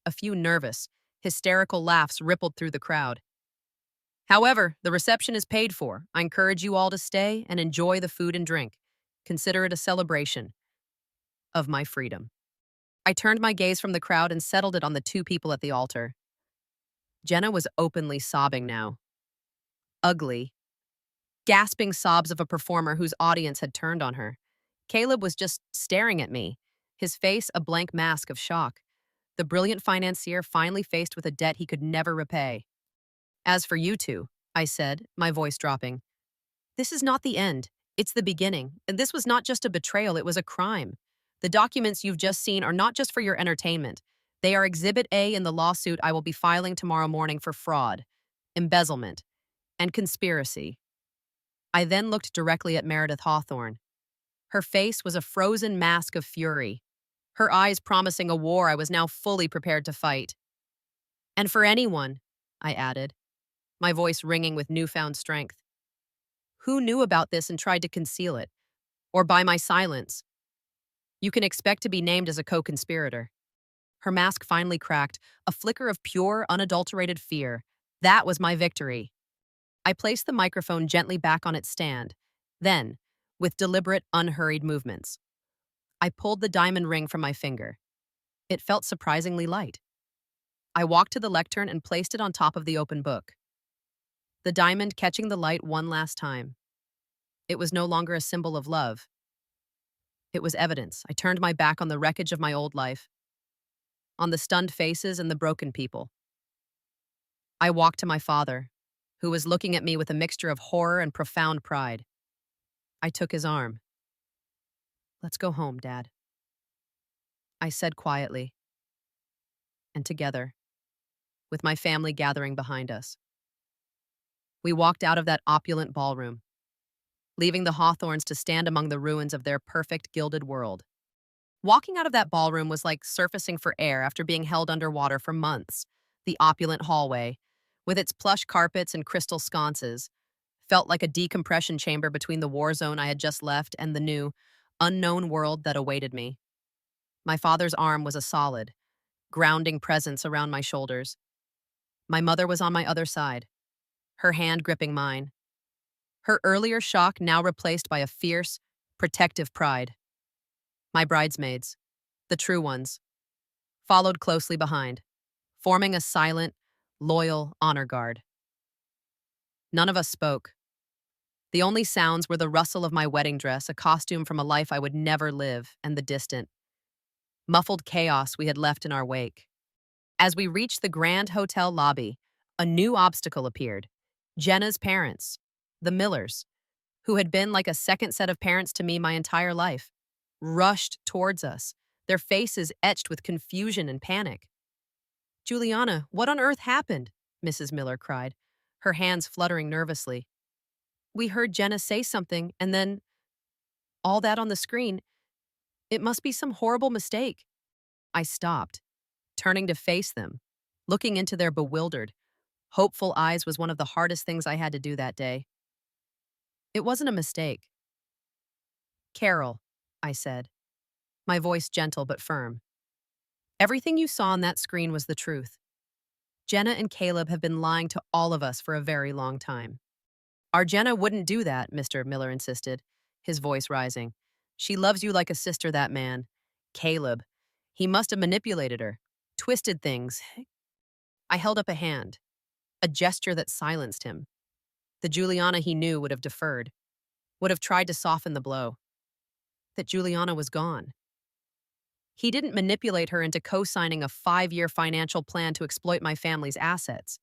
A few nervous, hysterical laughs rippled through the crowd. However, the reception is paid for. I encourage you all to stay and enjoy the food and drink. Consider it a celebration of my freedom. I turned my gaze from the crowd and settled it on the two people at the altar. Jenna was openly sobbing now. Ugly, gasping sobs of a performer whose audience had turned on her. Caleb was just staring at me, his face a blank mask of shock. The brilliant financier finally faced with a debt he could never repay. As for you two, I said, my voice dropping, this is not the end. It's the beginning. And this was not just a betrayal, it was a crime. The documents you've just seen are not just for your entertainment. They are Exhibit A in the lawsuit I will be filing tomorrow morning for fraud, embezzlement, and conspiracy. I then looked directly at Meredith Hawthorne. Her face was a frozen mask of fury, her eyes promising a war I was now fully prepared to fight. And for anyone, I added, my voice ringing with newfound strength, who knew about this and tried to conceal it, or by my silence, you can expect to be named as a co-conspirator. Her mask finally cracked, a flicker of pure, unadulterated fear. That was my victory. I placed the microphone gently back on its stand. Then, with deliberate, unhurried movements, I pulled the diamond ring from my finger. It felt surprisingly light. I walked to the lectern and placed it on top of the open book. The diamond catching the light one last time. It was no longer a symbol of love. It was evidence. I turned my back on the wreckage of my old life, on the stunned faces and the broken people. I walked to my father, who was looking at me with a mixture of horror and profound pride. I took his arm. Let's go home, Dad, I said quietly. And together, with my family gathering behind us, we walked out of that opulent ballroom, leaving the Hawthorns to stand among the ruins of their perfect gilded world. Walking out of that ballroom was like surfacing for air after being held underwater for months. The opulent hallway, with its plush carpets and crystal sconces, felt like a decompression chamber between the war zone I had just left and the new, unknown world that awaited me. My father's arm was a solid, grounding presence around my shoulders. My mother was on my other side, her hand gripping mine. Her earlier shock now replaced by a fierce, protective pride. My bridesmaids, the true ones, followed closely behind, forming a silent, loyal honor guard. None of us spoke. The only sounds were the rustle of my wedding dress, a costume from a life I would never live, and the distant, muffled chaos we had left in our wake. As we reached the Grand Hotel lobby, a new obstacle appeared. Jenna's parents, the Millers, who had been like a second set of parents to me my entire life, rushed towards us, their faces etched with confusion and panic. Juliana, what on earth happened? Mrs. Miller cried, her hands fluttering nervously. We heard Jenna say something, and then all that on the screen. It must be some horrible mistake. I stopped, turning to face them. Looking into their bewildered, hopeful eyes was one of the hardest things I had to do that day. It wasn't a mistake. Carol, I said, my voice gentle but firm. Everything you saw on that screen was the truth. Jenna and Caleb have been lying to all of us for a very long time. Our Jenna wouldn't do that, Mr. Miller insisted, his voice rising. She loves you like a sister, that man. Caleb. He must have manipulated her, twisted things. I held up a hand, a gesture that silenced him. The Juliana he knew would have deferred, would have tried to soften the blow. That Juliana was gone. He didn't manipulate her into co-signing a 5-year financial plan to exploit my family's assets.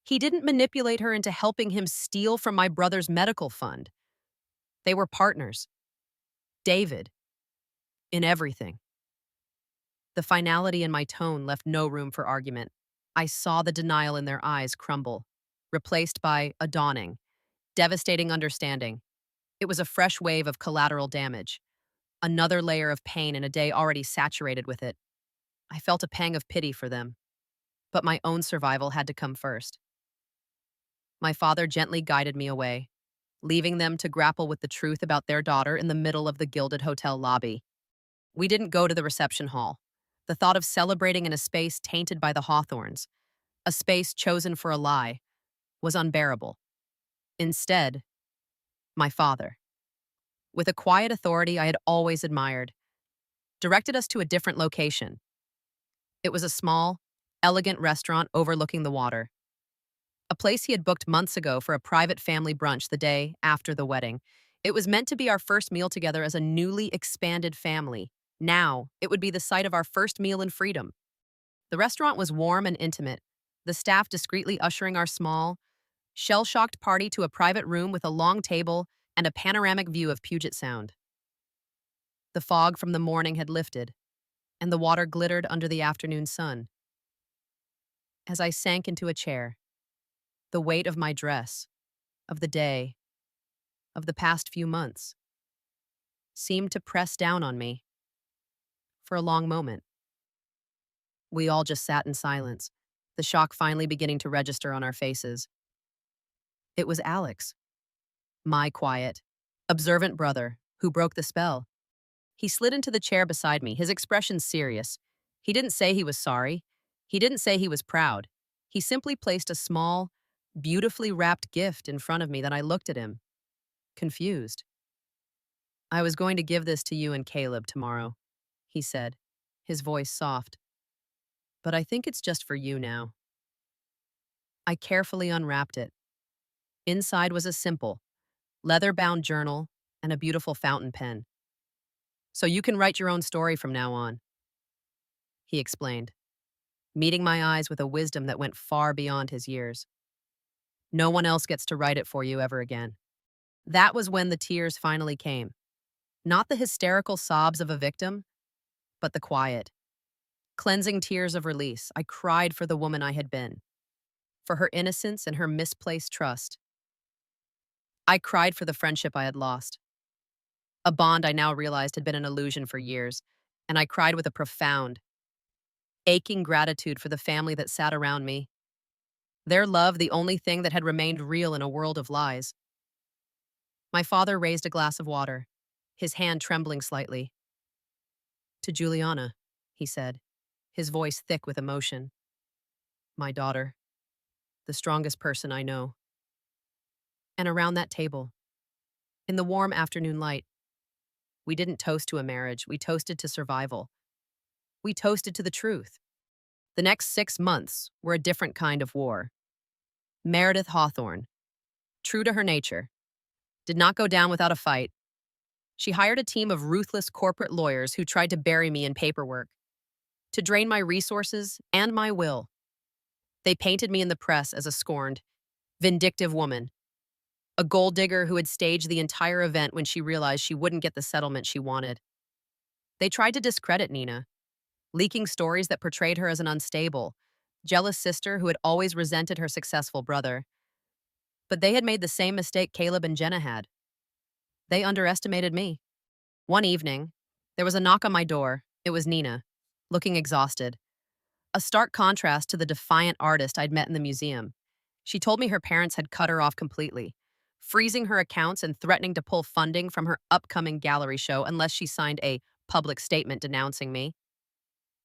He didn't manipulate her into helping him steal from my brother's medical fund. They were partners. David. In everything. The finality in my tone left no room for argument. I saw the denial in their eyes crumble, replaced by a dawning, devastating understanding. It was a fresh wave of collateral damage, another layer of pain in a day already saturated with it. I felt a pang of pity for them, but my own survival had to come first. My father gently guided me away, leaving them to grapple with the truth about their daughter in the middle of the gilded hotel lobby. We didn't go to the reception hall. The thought of celebrating in a space tainted by the Hawthorns, a space chosen for a lie, was unbearable. Instead, my father, with a quiet authority I had always admired, directed us to a different location. It was a small, elegant restaurant overlooking the water, a place he had booked months ago for a private family brunch the day after the wedding. It was meant to be our first meal together as a newly expanded family. Now, it would be the site of our first meal in freedom. The restaurant was warm and intimate, the staff discreetly ushering our small, shell-shocked party to a private room with a long table and a panoramic view of Puget Sound. The fog from the morning had lifted, and the water glittered under the afternoon sun. As I sank into a chair, the weight of my dress, of the day, of the past few months, seemed to press down on me. For a long moment, we all just sat in silence, the shock finally beginning to register on our faces. It was Alex, my quiet, observant brother, who broke the spell. He slid into the chair beside me, his expression serious. He didn't say he was sorry. He didn't say he was proud. He simply placed a small, beautifully wrapped gift in front of me. Then I looked at him, confused. "I was going to give this to you and Caleb tomorrow," he said, his voice soft. "But I think it's just for you now." I carefully unwrapped it. Inside was a simple, leather-bound journal and a beautiful fountain pen. "So you can write your own story from now on," he explained, meeting my eyes with a wisdom that went far beyond his years. "No one else gets to write it for you ever again." That was when the tears finally came. Not the hysterical sobs of a victim, but the quiet, cleansing tears of release. I cried for the woman I had been, for her innocence and her misplaced trust. I cried for the friendship I had lost, a bond I now realized had been an illusion for years, and I cried with a profound, aching gratitude for the family that sat around me, their love the only thing that had remained real in a world of lies. My father raised a glass of water, his hand trembling slightly. "To Juliana," he said, his voice thick with emotion. "My daughter, the strongest person I know." And around that table, in the warm afternoon light, we didn't toast to a marriage, we toasted to survival. We toasted to the truth. The next 6 months were a different kind of war. Meredith Hawthorne, true to her nature, did not go down without a fight. She hired a team of ruthless corporate lawyers who tried to bury me in paperwork, to drain my resources and my will. They painted me in the press as a scorned, vindictive woman, a gold digger who had staged the entire event when she realized she wouldn't get the settlement she wanted. They tried to discredit Nina, leaking stories that portrayed her as an unstable, jealous sister who had always resented her successful brother. But they had made the same mistake Caleb and Jenna had. They underestimated me. One evening, there was a knock on my door. It was Nina, looking exhausted, a stark contrast to the defiant artist I'd met in the museum. She told me her parents had cut her off completely, freezing her accounts and threatening to pull funding from her upcoming gallery show unless she signed a public statement denouncing me.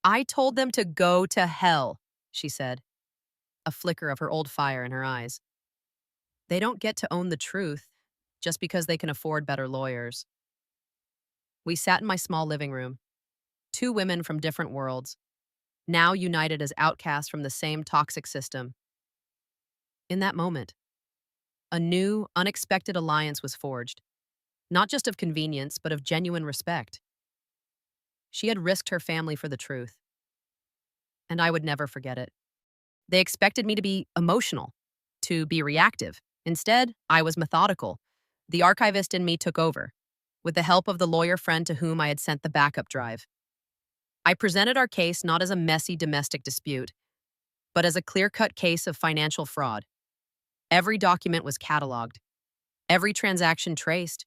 "I told them to go to hell," she said, a flicker of her old fire in her eyes. "They don't get to own the truth just because they can afford better lawyers." We sat in my small living room, two women from different worlds, now united as outcasts from the same toxic system. In that moment, a new, unexpected alliance was forged, not just of convenience, but of genuine respect. She had risked her family for the truth, and I would never forget it. They expected me to be emotional, to be reactive. Instead, I was methodical. The archivist in me took over, with the help of the lawyer friend to whom I had sent the backup drive. I presented our case not as a messy domestic dispute, but as a clear-cut case of financial fraud. Every document was cataloged, every transaction traced,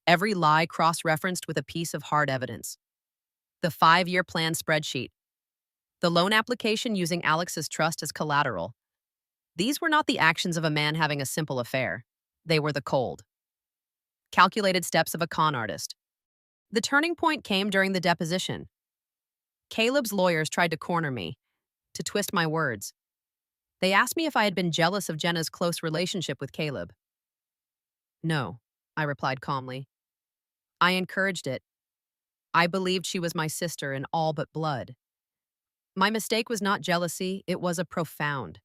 every lie cross-referenced with a piece of hard evidence. The 5-year plan spreadsheet, the loan application using Alex's trust as collateral. These were not the actions of a man having a simple affair. They were the cold, calculated steps of a con artist. The turning point came during the deposition. Caleb's lawyers tried to corner me, to twist my words. They asked me if I had been jealous of Jenna's close relationship with Caleb. "No," I replied calmly. "I encouraged it. I believed she was my sister in all but blood. My mistake was not jealousy, it was a profound,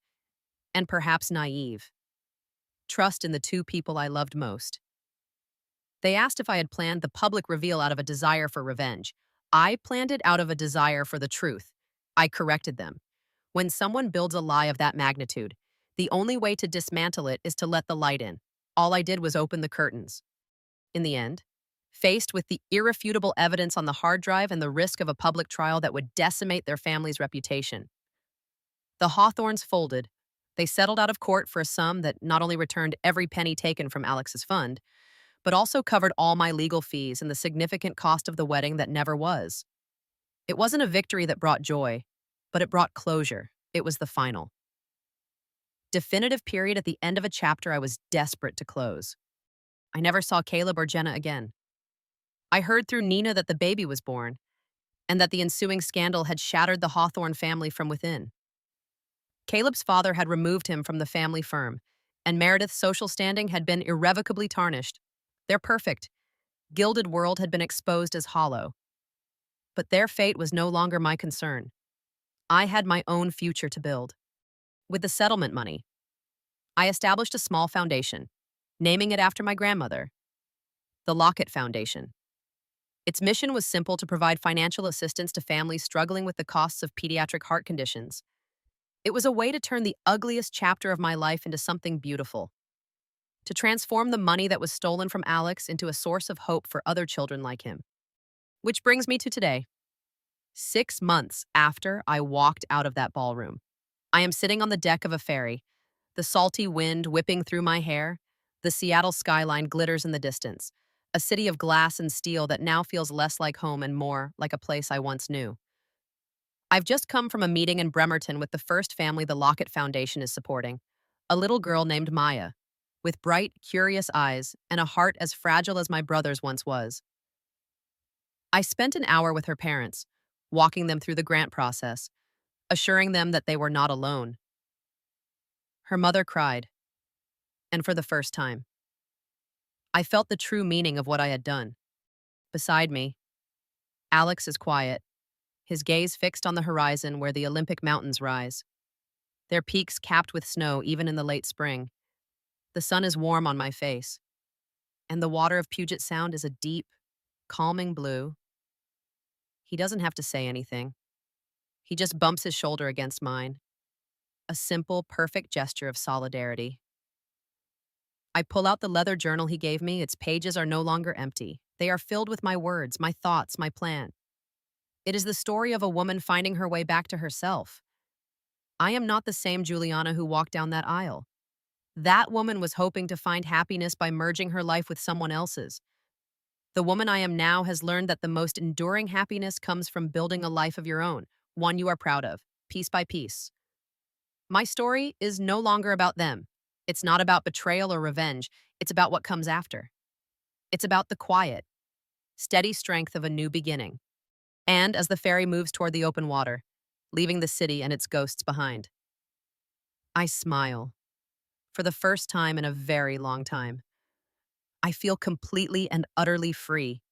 and perhaps naive, trust in the two people I loved most. They asked if I had planned the public reveal out of a desire for revenge. I planned it out of a desire for the truth. I corrected them. When someone builds a lie of that magnitude, the only way to dismantle it is to let the light in. All I did was open the curtains. In the end, faced with the irrefutable evidence on the hard drive and the risk of a public trial that would decimate their family's reputation, the Hawthorns folded. They settled out of court for a sum that not only returned every penny taken from Alex's fund, but also covered all my legal fees and the significant cost of the wedding that never was. It wasn't a victory that brought joy, but it brought closure. It was the final, definitive period at the end of a chapter I was desperate to close. I never saw Caleb or Jenna again. I heard through Nina that the baby was born, and that the ensuing scandal had shattered the Hawthorne family from within. Caleb's father had removed him from the family firm, and Meredith's social standing had been irrevocably tarnished. Their perfect, gilded world had been exposed as hollow. But their fate was no longer my concern. I had my own future to build. With the settlement money, I established a small foundation, naming it after my grandmother, the Lockett Foundation. Its mission was simple: to provide financial assistance to families struggling with the costs of pediatric heart conditions. It was a way to turn the ugliest chapter of my life into something beautiful, to transform the money that was stolen from Alex into a source of hope for other children like him. Which brings me to today. 6 months after I walked out of that ballroom, I am sitting on the deck of a ferry, the salty wind whipping through my hair. The Seattle skyline glitters in the distance, a city of glass and steel that now feels less like home and more like a place I once knew. I've just come from a meeting in Bremerton with the first family the Lockett Foundation is supporting, a little girl named Maya, with bright, curious eyes and a heart as fragile as my brother's once was. I spent an hour with her parents, walking them through the grant process, assuring them that they were not alone. Her mother cried, and for the first time, I felt the true meaning of what I had done. Beside me, Alex is quiet, his gaze fixed on the horizon where the Olympic mountains rise, their peaks capped with snow even in the late spring. The sun is warm on my face, and the water of Puget Sound is a deep, calming blue. He doesn't have to say anything. He just bumps his shoulder against mine, a simple, perfect gesture of solidarity. I pull out the leather journal he gave me. Its pages are no longer empty. They are filled with my words, my thoughts, my plan. It is the story of a woman finding her way back to herself. I am not the same Juliana who walked down that aisle. That woman was hoping to find happiness by merging her life with someone else's. The woman I am now has learned that the most enduring happiness comes from building a life of your own, one you are proud of, piece by piece. My story is no longer about them. It's not about betrayal or revenge. It's about what comes after. It's about the quiet, steady strength of a new beginning. And as the ferry moves toward the open water, leaving the city and its ghosts behind, I smile. For the first time in a very long time, I feel completely and utterly free.